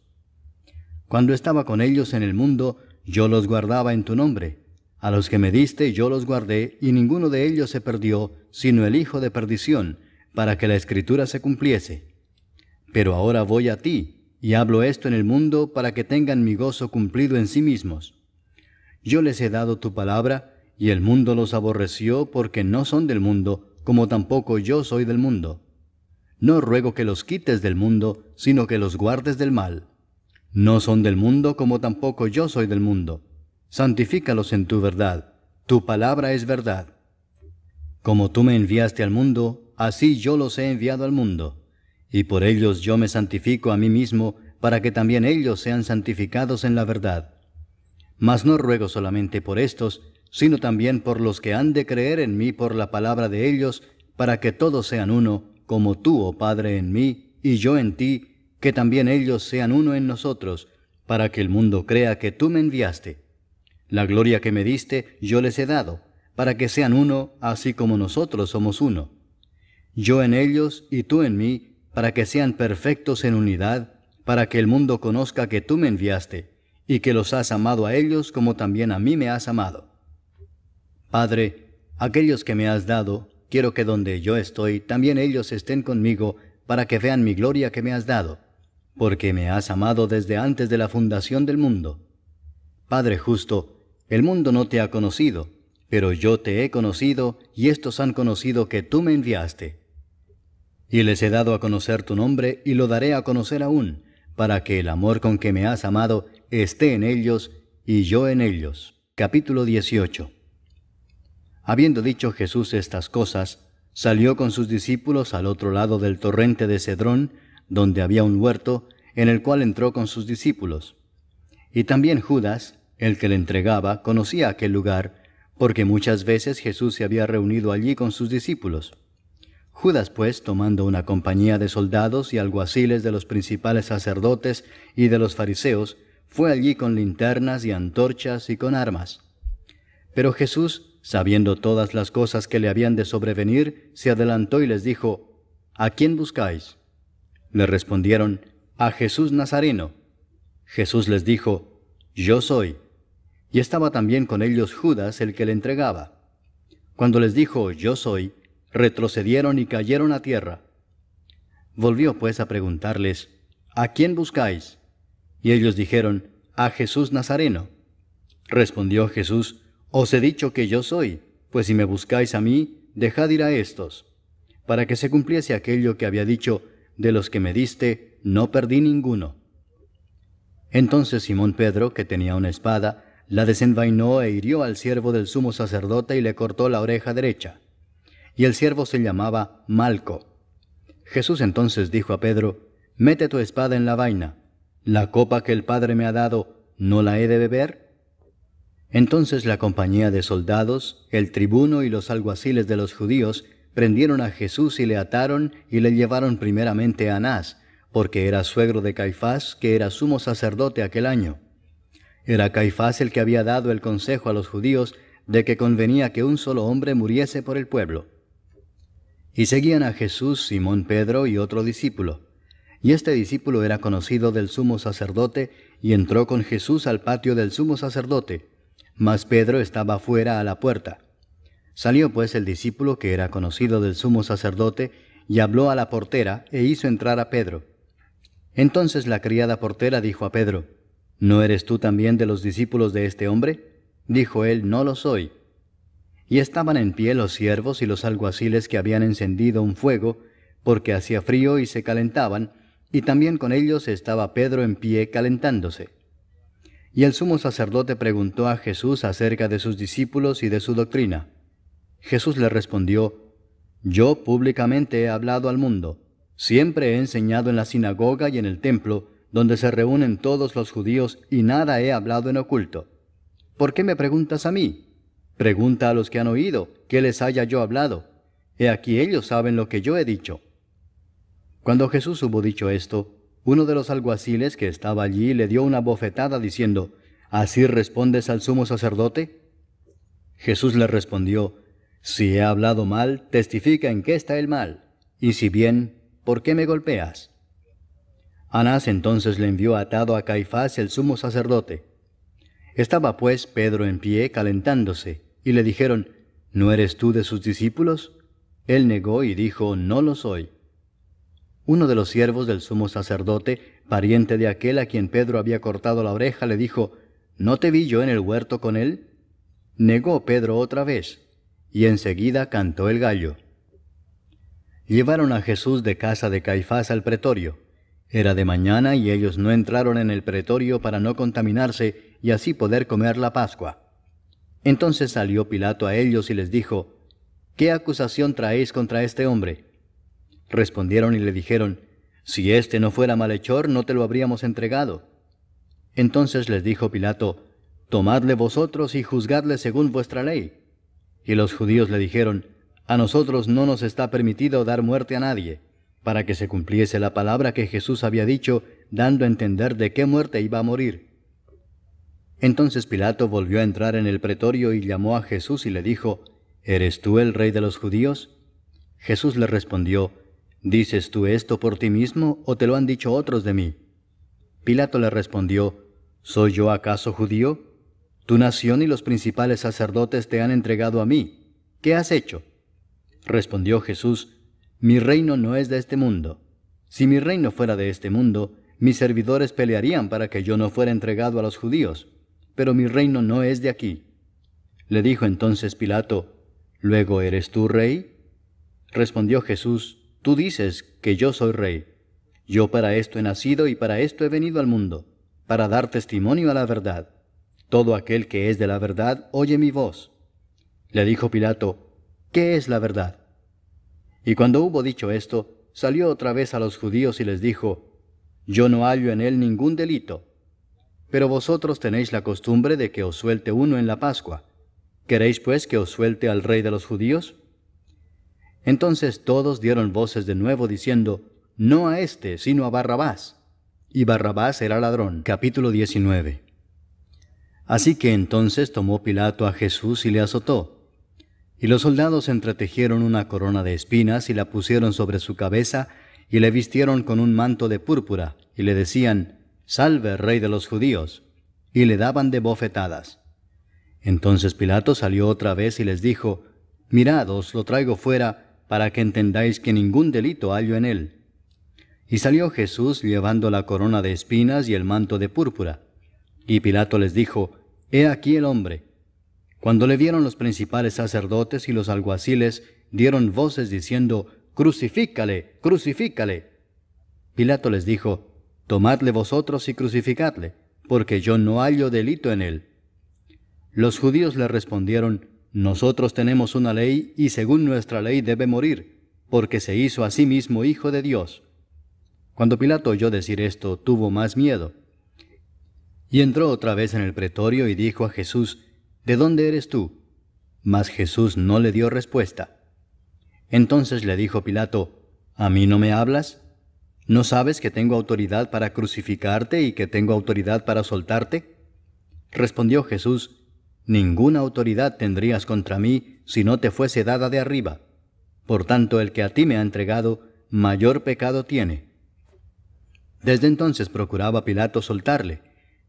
Speaker 1: Cuando estaba con ellos en el mundo, yo los guardaba en tu nombre. A los que me diste yo los guardé, y ninguno de ellos se perdió, sino el hijo de perdición, para que la Escritura se cumpliese. Pero ahora voy a ti, y hablo esto en el mundo, para que tengan mi gozo cumplido en sí mismos. Yo les he dado tu palabra, y el mundo los aborreció porque no son del mundo, como tampoco yo soy del mundo. No ruego que los quites del mundo, sino que los guardes del mal. No son del mundo, como tampoco yo soy del mundo. Santifícalos en tu verdad. Tu palabra es verdad. Como tú me enviaste al mundo, así yo los he enviado al mundo. Y por ellos yo me santifico a mí mismo, para que también ellos sean santificados en la verdad. Mas no ruego solamente por estos, sino también por los que han de creer en mí por la palabra de ellos, para que todos sean uno, como tú, oh Padre, en mí, y yo en ti, que también ellos sean uno en nosotros, para que el mundo crea que tú me enviaste. La gloria que me diste yo les he dado, para que sean uno, así como nosotros somos uno. Yo en ellos y tú en mí, para que sean perfectos en unidad, para que el mundo conozca que tú me enviaste, y que los has amado a ellos como también a mí me has amado. Padre, aquellos que me has dado, quiero que donde yo estoy, también ellos estén conmigo, para que vean mi gloria que me has dado, porque me has amado desde antes de la fundación del mundo. Padre justo, el mundo no te ha conocido, pero yo te he conocido, y estos han conocido que tú me enviaste. Y les he dado a conocer tu nombre, y lo daré a conocer aún, para que el amor con que me has amado esté en ellos, y yo en ellos. Capítulo 18. Habiendo dicho Jesús estas cosas, salió con sus discípulos al otro lado del torrente de Cedrón, donde había un huerto, en el cual entró con sus discípulos. Y también Judas, el que le entregaba, conocía aquel lugar, porque muchas veces Jesús se había reunido allí con sus discípulos. Judas, pues, tomando una compañía de soldados y alguaciles de los principales sacerdotes y de los fariseos, fue allí con linternas y antorchas y con armas. Pero Jesús, sabiendo todas las cosas que le habían de sobrevenir, se adelantó y les dijo: ¿A quién buscáis? Le respondieron: a Jesús Nazareno. Jesús les dijo: Yo soy. Y estaba también con ellos Judas, el que le entregaba. Cuando les dijo: Yo soy, retrocedieron y cayeron a tierra. Volvió pues a preguntarles: ¿A quién buscáis? Y ellos dijeron: a Jesús Nazareno. Respondió Jesús: Os he dicho que yo soy, pues si me buscáis a mí, dejad ir a éstos, para que se cumpliese aquello que había dicho: de los que me diste, no perdí ninguno. Entonces Simón Pedro, que tenía una espada, la desenvainó e hirió al siervo del sumo sacerdote y le cortó la oreja derecha. Y el siervo se llamaba Malco. Jesús entonces dijo a Pedro: Mete tu espada en la vaina. ¿La copa que el Padre me ha dado, no la he de beber? Entonces la compañía de soldados, el tribuno y los alguaciles de los judíos prendieron a Jesús y le ataron y le llevaron primeramente a Anás, porque era suegro de Caifás, que era sumo sacerdote aquel año. Era Caifás el que había dado el consejo a los judíos de que convenía que un solo hombre muriese por el pueblo. Y seguían a Jesús Simón Pedro y otro discípulo. Y este discípulo era conocido del sumo sacerdote, y entró con Jesús al patio del sumo sacerdote, mas Pedro estaba fuera a la puerta. Salió pues el discípulo que era conocido del sumo sacerdote, y habló a la portera, e hizo entrar a Pedro. Entonces la criada portera dijo a Pedro: ¿No eres tú también de los discípulos de este hombre? Dijo él: No lo soy. Y estaban en pie los siervos y los alguaciles que habían encendido un fuego, porque hacía frío y se calentaban, y también con ellos estaba Pedro en pie calentándose. Y el sumo sacerdote preguntó a Jesús acerca de sus discípulos y de su doctrina. Jesús le respondió: Yo públicamente he hablado al mundo. Siempre he enseñado en la sinagoga y en el templo, donde se reúnen todos los judíos, y nada he hablado en oculto. ¿Por qué me preguntas a mí? Pregunta a los que han oído, ¿qué les haya yo hablado? He aquí ellos saben lo que yo he dicho. Cuando Jesús hubo dicho esto, uno de los alguaciles que estaba allí le dio una bofetada diciendo: ¿Así respondes al sumo sacerdote? Jesús le respondió: Si he hablado mal, testifica en qué está el mal, y si bien, ¿por qué me golpeas? Anás entonces le envió atado a Caifás el sumo sacerdote. Estaba pues Pedro en pie calentándose, y le dijeron: ¿No eres tú de sus discípulos? Él negó y dijo: No lo soy. Uno de los siervos del sumo sacerdote, pariente de aquel a quien Pedro había cortado la oreja, le dijo: ¿No te vi yo en el huerto con él? Negó Pedro otra vez, y enseguida cantó el gallo. Llevaron a Jesús de casa de Caifás al pretorio. Era de mañana y ellos no entraron en el pretorio para no contaminarse y así poder comer la Pascua. Entonces salió Pilato a ellos y les dijo: ¿Qué acusación traéis contra este hombre? Respondieron y le dijeron: Si éste no fuera malhechor, no te lo habríamos entregado. Entonces les dijo Pilato: Tomadle vosotros y juzgadle según vuestra ley. Y los judíos le dijeron: A nosotros no nos está permitido dar muerte a nadie, para que se cumpliese la palabra que Jesús había dicho, dando a entender de qué muerte iba a morir. Entonces Pilato volvió a entrar en el pretorio y llamó a Jesús y le dijo: ¿Eres tú el rey de los judíos? Jesús le respondió: ¿Dices tú esto por ti mismo o te lo han dicho otros de mí? Pilato le respondió: ¿Soy yo acaso judío? Tu nación y los principales sacerdotes te han entregado a mí. ¿Qué has hecho? Respondió Jesús: Mi reino no es de este mundo. Si mi reino fuera de este mundo, mis servidores pelearían para que yo no fuera entregado a los judíos, pero mi reino no es de aquí. Le dijo entonces Pilato: ¿Luego eres tú rey? Respondió Jesús: Tú dices que yo soy rey. Yo para esto he nacido y para esto he venido al mundo, para dar testimonio a la verdad. Todo aquel que es de la verdad oye mi voz. Le dijo Pilato: ¿Qué es la verdad? Y cuando hubo dicho esto, salió otra vez a los judíos y les dijo: Yo no hallo en él ningún delito. Pero vosotros tenéis la costumbre de que os suelte uno en la Pascua. ¿Queréis pues que os suelte al rey de los judíos? Entonces todos dieron voces de nuevo diciendo: No a éste, sino a Barrabás. Y Barrabás era ladrón. Capítulo 19. Así que entonces tomó Pilato a Jesús y le azotó. Y los soldados entretejieron una corona de espinas y la pusieron sobre su cabeza y le vistieron con un manto de púrpura y le decían: Salve, rey de los judíos. Y le daban de bofetadas. Entonces Pilato salió otra vez y les dijo: Mirad, os lo traigo fuera, para que entendáis que ningún delito hallo en él. Y salió Jesús llevando la corona de espinas y el manto de púrpura. Y Pilato les dijo: He aquí el hombre. Cuando le vieron los principales sacerdotes y los alguaciles, dieron voces diciendo: Crucifícale, crucifícale. Pilato les dijo: Tomadle vosotros y crucificadle, porque yo no hallo delito en él. Los judíos le respondieron: Nosotros tenemos una ley, y según nuestra ley debe morir, porque se hizo a sí mismo hijo de Dios. Cuando Pilato oyó decir esto, tuvo más miedo. Y entró otra vez en el pretorio y dijo a Jesús: ¿De dónde eres tú? Mas Jesús no le dio respuesta. Entonces le dijo Pilato: ¿A mí no me hablas? ¿No sabes que tengo autoridad para crucificarte y que tengo autoridad para soltarte? Respondió Jesús: Ninguna autoridad tendrías contra mí si no te fuese dada de arriba. Por tanto, el que a ti me ha entregado, mayor pecado tiene. Desde entonces procuraba Pilato soltarle,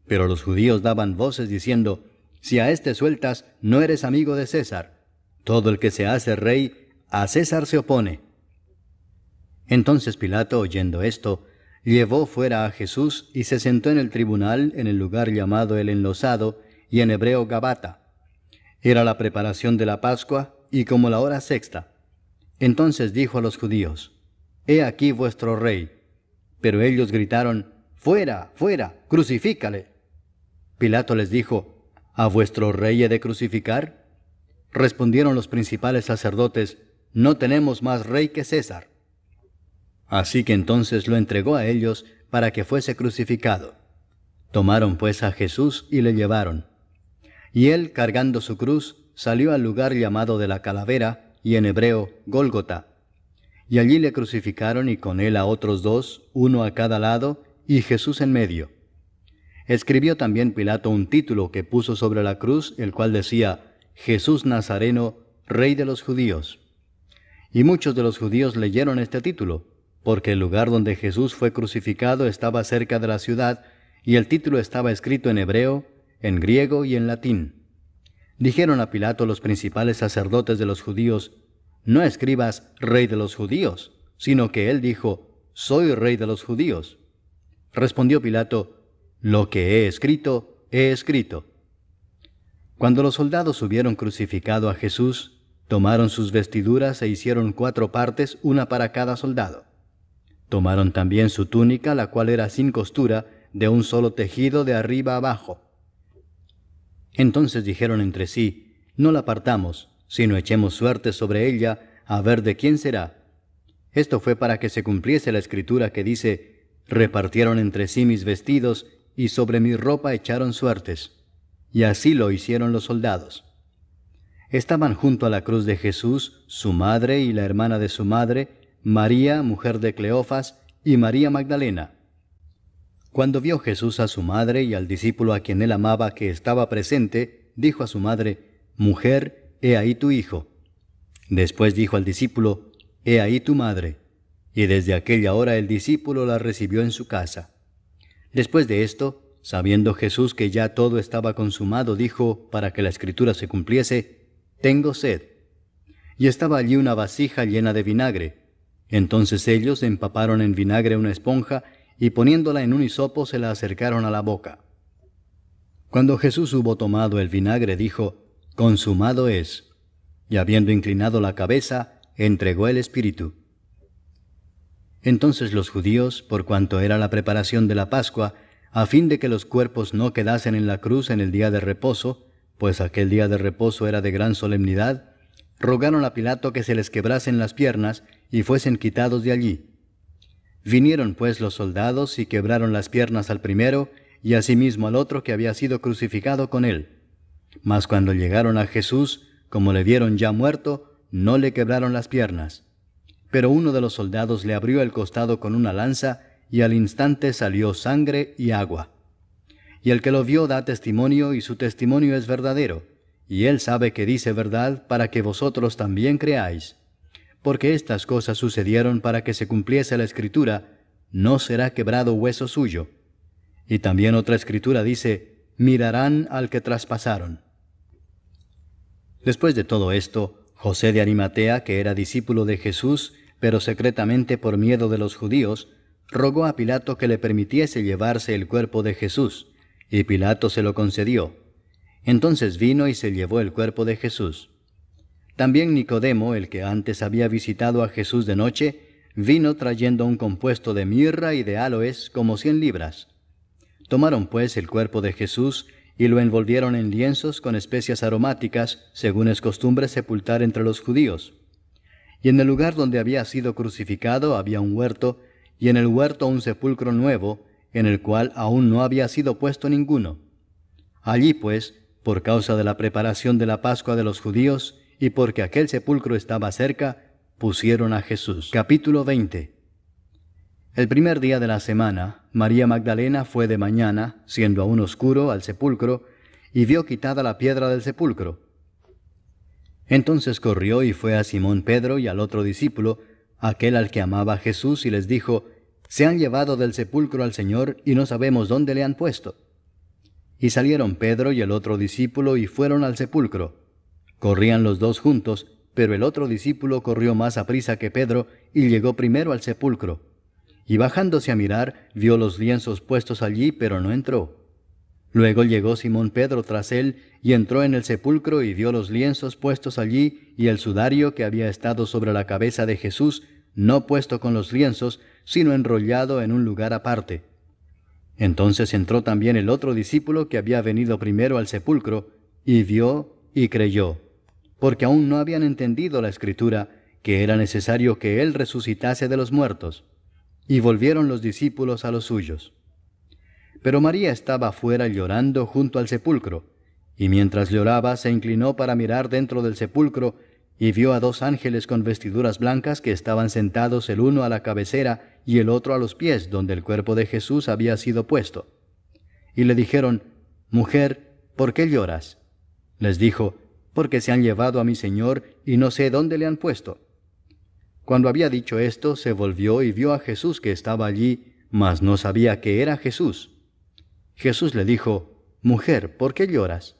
Speaker 1: pero los judíos daban voces diciendo: Si a éste sueltas, no eres amigo de César. Todo el que se hace rey, a César se opone. Entonces Pilato, oyendo esto, llevó fuera a Jesús y se sentó en el tribunal en el lugar llamado el Enlosado, y en hebreo Gabata. Era la preparación de la Pascua, y como la hora sexta. Entonces dijo a los judíos: He aquí vuestro rey. Pero ellos gritaron: Fuera, fuera, crucifícale. Pilato les dijo: ¿A vuestro rey he de crucificar? Respondieron los principales sacerdotes: No tenemos más rey que César. Así que entonces lo entregó a ellos para que fuese crucificado. Tomaron pues a Jesús y le llevaron. Y él, cargando su cruz, salió al lugar llamado de la Calavera, y en hebreo Gólgota. Y allí le crucificaron y con él a otros dos, uno a cada lado, y Jesús en medio. Escribió también Pilato un título que puso sobre la cruz, el cual decía: Jesús Nazareno, Rey de los Judíos. Y muchos de los judíos leyeron este título, porque el lugar donde Jesús fue crucificado estaba cerca de la ciudad, y el título estaba escrito en hebreo, en griego y en latín. Dijeron a Pilato los principales sacerdotes de los judíos: No escribas Rey de los judíos, sino que él dijo: Soy Rey de los judíos. Respondió Pilato: Lo que he escrito, he escrito. Cuando los soldados hubieron crucificado a Jesús, tomaron sus vestiduras e hicieron 4 partes, una para cada soldado. Tomaron también su túnica, la cual era sin costura, de un solo tejido de arriba abajo. Entonces dijeron entre sí, no la partamos, sino echemos suerte sobre ella, a ver de quién será. Esto fue para que se cumpliese la escritura que dice, repartieron entre sí mis vestidos, y sobre mi ropa echaron suertes. Y así lo hicieron los soldados. Estaban junto a la cruz de Jesús, su madre y la hermana de su madre, María, mujer de Cleofas, y María Magdalena. Cuando vio Jesús a su madre y al discípulo a quien él amaba que estaba presente, dijo a su madre, «Mujer, he ahí tu hijo». Después dijo al discípulo, «He ahí tu madre». Y desde aquella hora el discípulo la recibió en su casa. Después de esto, sabiendo Jesús que ya todo estaba consumado, dijo, para que la escritura se cumpliese, «Tengo sed». Y estaba allí una vasija llena de vinagre. Entonces ellos empaparon en vinagre una esponja, y poniéndola en un hisopo se la acercaron a la boca. Cuando Jesús hubo tomado el vinagre, dijo, «Consumado es». Y habiendo inclinado la cabeza, entregó el espíritu. Entonces los judíos, por cuanto era la preparación de la Pascua, a fin de que los cuerpos no quedasen en la cruz en el día de reposo, pues aquel día de reposo era de gran solemnidad, rogaron a Pilato que se les quebrasen las piernas y fuesen quitados de allí. Vinieron pues los soldados y quebraron las piernas al primero y asimismo al otro que había sido crucificado con él. Mas cuando llegaron a Jesús, como le vieron ya muerto, no le quebraron las piernas. Pero uno de los soldados le abrió el costado con una lanza, y al instante salió sangre y agua. Y el que lo vio da testimonio, y su testimonio es verdadero, y él sabe que dice verdad, para que vosotros también creáis. Porque estas cosas sucedieron para que se cumpliese la escritura, no será quebrado hueso suyo. Y también otra escritura dice, mirarán al que traspasaron. Después de todo esto, José de Arimatea, que era discípulo de Jesús, pero secretamente por miedo de los judíos, rogó a Pilato que le permitiese llevarse el cuerpo de Jesús, y Pilato se lo concedió. Entonces vino y se llevó el cuerpo de Jesús. También Nicodemo, el que antes había visitado a Jesús de noche, vino trayendo un compuesto de mirra y de áloes, como 100 libras. Tomaron pues el cuerpo de Jesús y lo envolvieron en lienzos con especias aromáticas, según es costumbre sepultar entre los judíos. Y en el lugar donde había sido crucificado había un huerto, y en el huerto un sepulcro nuevo, en el cual aún no había sido puesto ninguno. Allí pues, por causa de la preparación de la Pascua de los judíos, y porque aquel sepulcro estaba cerca, pusieron a Jesús. Capítulo 20. El primer día de la semana, María Magdalena fue de mañana, siendo aún oscuro, al sepulcro, y vio quitada la piedra del sepulcro. Entonces corrió y fue a Simón Pedro y al otro discípulo, aquel al que amaba a Jesús, y les dijo, «Se han llevado del sepulcro al Señor, y no sabemos dónde le han puesto». Y salieron Pedro y el otro discípulo, y fueron al sepulcro. Corrían los dos juntos, pero el otro discípulo corrió más aprisa que Pedro, y llegó primero al sepulcro. Y bajándose a mirar, vio los lienzos puestos allí, pero no entró. Luego llegó Simón Pedro tras él, y entró en el sepulcro y vio los lienzos puestos allí, y el sudario que había estado sobre la cabeza de Jesús, no puesto con los lienzos, sino enrollado en un lugar aparte. Entonces entró también el otro discípulo que había venido primero al sepulcro, y vio y creyó, porque aún no habían entendido la Escritura, que era necesario que él resucitase de los muertos. Y volvieron los discípulos a los suyos. Pero María estaba afuera llorando junto al sepulcro, y mientras lloraba se inclinó para mirar dentro del sepulcro, y vio a 2 ángeles con vestiduras blancas que estaban sentados el uno a la cabecera y el otro a los pies, donde el cuerpo de Jesús había sido puesto. Y le dijeron, «Mujer, ¿por qué lloras?» Les dijo, «Porque se han llevado a mi Señor, y no sé dónde le han puesto». Cuando había dicho esto, se volvió y vio a Jesús que estaba allí, mas no sabía que era Jesús. Jesús le dijo, «Mujer, ¿por qué lloras?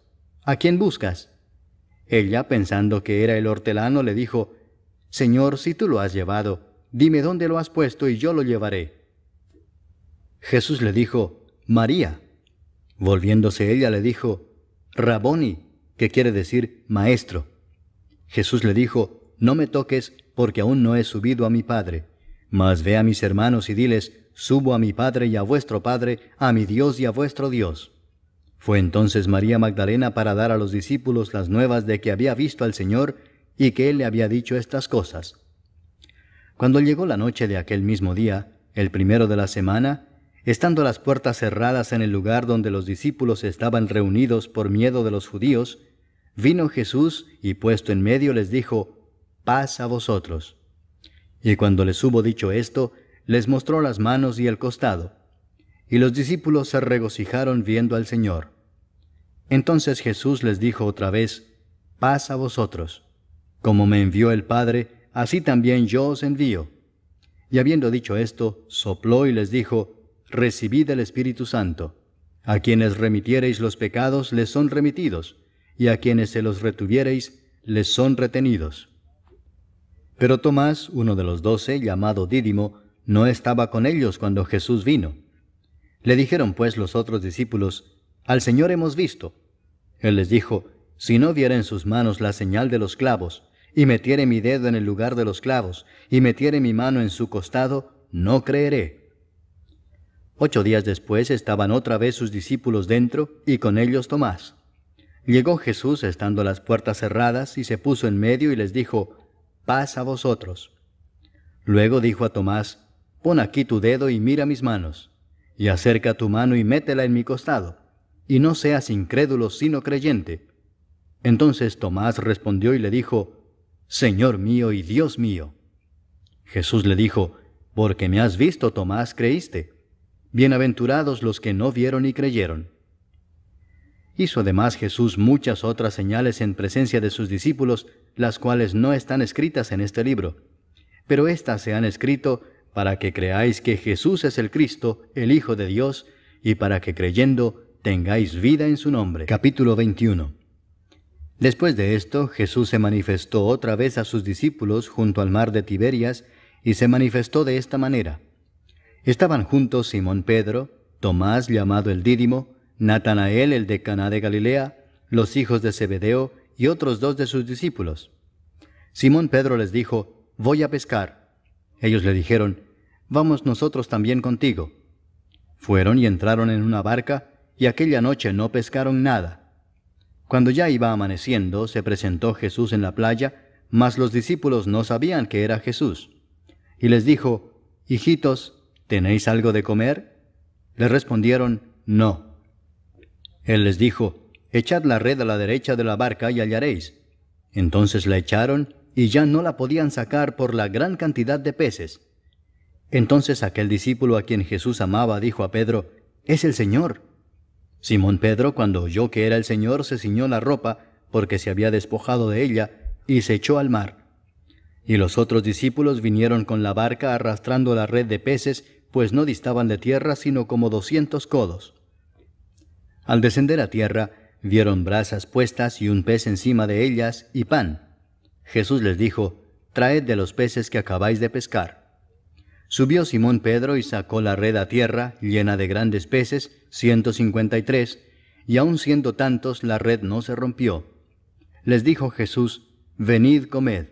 Speaker 1: ¿A quién buscas?» Ella, pensando que era el hortelano, le dijo, «Señor, si tú lo has llevado, dime dónde lo has puesto y yo lo llevaré». Jesús le dijo, «María». Volviéndose ella le dijo, Raboni, que quiere decir maestro. Jesús le dijo, no me toques, porque aún no he subido a mi Padre. Mas ve a mis hermanos y diles, subo a mi Padre y a vuestro Padre, a mi Dios y a vuestro Dios. Fue entonces María Magdalena para dar a los discípulos las nuevas de que había visto al Señor y que Él le había dicho estas cosas. Cuando llegó la noche de aquel mismo día, el primero de la semana, estando las puertas cerradas en el lugar donde los discípulos estaban reunidos por miedo de los judíos, vino Jesús y puesto en medio les dijo, paz a vosotros. Y cuando les hubo dicho esto, les mostró las manos y el costado. Y los discípulos se regocijaron viendo al Señor. Entonces Jesús les dijo otra vez, paz a vosotros. Como me envió el Padre, así también yo os envío. Y habiendo dicho esto, sopló y les dijo, recibid el Espíritu Santo. A quienes remitiereis los pecados les son remitidos, y a quienes se los retuviereis les son retenidos. Pero Tomás, uno de los 12, llamado Dídimo, no estaba con ellos cuando Jesús vino. Le dijeron pues los otros discípulos, al Señor hemos visto. Él les dijo, si no viera en sus manos la señal de los clavos, y metiere mi dedo en el lugar de los clavos, y metiere mi mano en su costado, no creeré. 8 días después estaban otra vez sus discípulos dentro, y con ellos Tomás. Llegó Jesús estando las puertas cerradas, y se puso en medio y les dijo, paz a vosotros. Luego dijo a Tomás, pon aquí tu dedo y mira mis manos, y acerca tu mano y métela en mi costado, y no seas incrédulo sino creyente. Entonces Tomás respondió y le dijo, Señor mío y Dios mío. Jesús le dijo, porque me has visto, Tomás, creíste. Bienaventurados los que no vieron y creyeron. Hizo además Jesús muchas otras señales en presencia de sus discípulos, las cuales no están escritas en este libro. Pero éstas se han escrito para que creáis que Jesús es el Cristo, el Hijo de Dios, y para que creyendo tengáis vida en su nombre. Capítulo 21. Después de esto, Jesús se manifestó otra vez a sus discípulos junto al mar de Tiberias, y se manifestó de esta manera. Estaban juntos Simón Pedro, Tomás llamado el Dídimo, Natanael el de Caná de Galilea, los hijos de Zebedeo y otros 2 de sus discípulos. Simón Pedro les dijo, voy a pescar. Ellos le dijeron, vamos nosotros también contigo. Fueron y entraron en una barca, y aquella noche no pescaron nada. Cuando ya iba amaneciendo, se presentó Jesús en la playa, mas los discípulos no sabían que era Jesús. Y les dijo, hijitos, ¿tenéis algo de comer? Le respondieron, no. Él les dijo, echad la red a la derecha de la barca y hallaréis. Entonces la echaron, y ya no la podían sacar por la gran cantidad de peces. Entonces aquel discípulo a quien Jesús amaba dijo a Pedro, es el Señor. Simón Pedro, cuando oyó que era el Señor, se ciñó la ropa, porque se había despojado de ella, y se echó al mar. Y los otros discípulos vinieron con la barca arrastrando la red de peces, pues no distaban de tierra sino como 200 codos. Al descender a tierra, vieron brasas puestas y un pez encima de ellas y pan. Jesús les dijo, traed de los peces que acabáis de pescar. Subió Simón Pedro y sacó la red a tierra, llena de grandes peces, 153, y aun siendo tantos, la red no se rompió. Les dijo Jesús, venid, comed.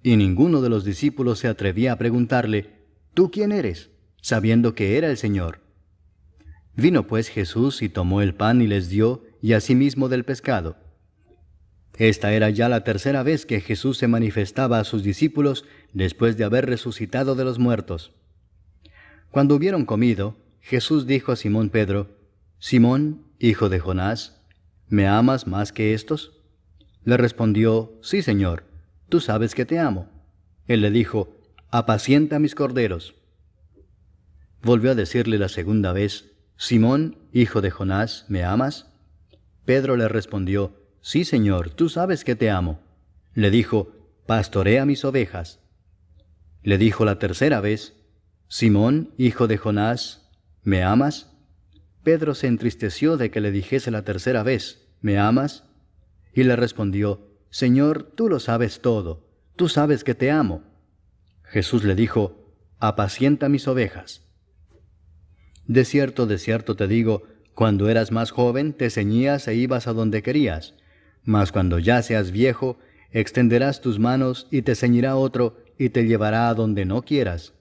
Speaker 1: Y ninguno de los discípulos se atrevía a preguntarle, ¿tú quién eres?, sabiendo que era el Señor. Vino pues Jesús y tomó el pan y les dio, y asimismo del pescado. Esta era ya la tercera vez que Jesús se manifestaba a sus discípulos después de haber resucitado de los muertos. Cuando hubieron comido, Jesús dijo a Simón Pedro, Simón, hijo de Jonás, ¿me amas más que estos? Le respondió, sí, Señor, tú sabes que te amo. Él le dijo, apacienta mis corderos. Volvió a decirle la segunda vez, Simón, hijo de Jonás, ¿me amas? Pedro le respondió, sí, Señor, tú sabes que te amo. Le dijo, pastorea mis ovejas. Le dijo la tercera vez, Simón, hijo de Jonás, ¿me amas? Pedro se entristeció de que le dijese la tercera vez, ¿me amas? Y le respondió, Señor, tú lo sabes todo, tú sabes que te amo. Jesús le dijo, apacienta mis ovejas. De cierto te digo, Cuando eras más joven, te ceñías e ibas a donde querías, mas cuando ya seas viejo, extenderás tus manos y te ceñirá otro y te llevará a donde no quieras.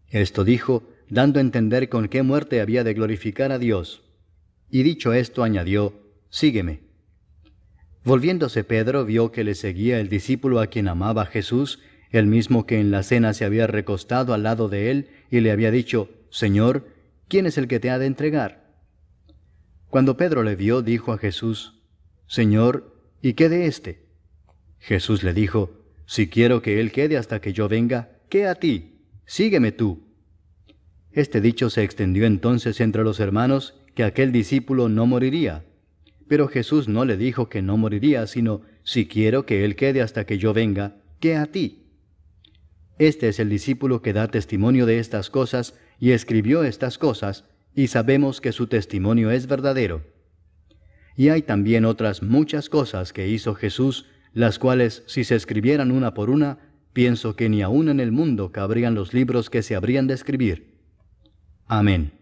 Speaker 1: Esto dijo, dando a entender con qué muerte había de glorificar a Dios. Y dicho esto, añadió, sígueme. Volviéndose Pedro, vio que le seguía el discípulo a quien amaba Jesús, el mismo que en la cena se había recostado al lado de él y le había dicho, Señor, ¿quién es el que te ha de entregar? Cuando Pedro le vio, dijo a Jesús, Señor, ¿y qué de éste? Jesús le dijo, si quiero que él quede hasta que yo venga, ¿qué a ti? Sígueme tú. Este dicho se extendió entonces entre los hermanos, que aquel discípulo no moriría. Pero Jesús no le dijo que no moriría, sino, si quiero que él quede hasta que yo venga, ¿qué a ti? Este es el discípulo que da testimonio de estas cosas y escribió estas cosas, y sabemos que su testimonio es verdadero. Y hay también otras muchas cosas que hizo Jesús, las cuales, si se escribieran una por una, pienso que ni aun en el mundo cabrían los libros que se habrían de escribir. Amén.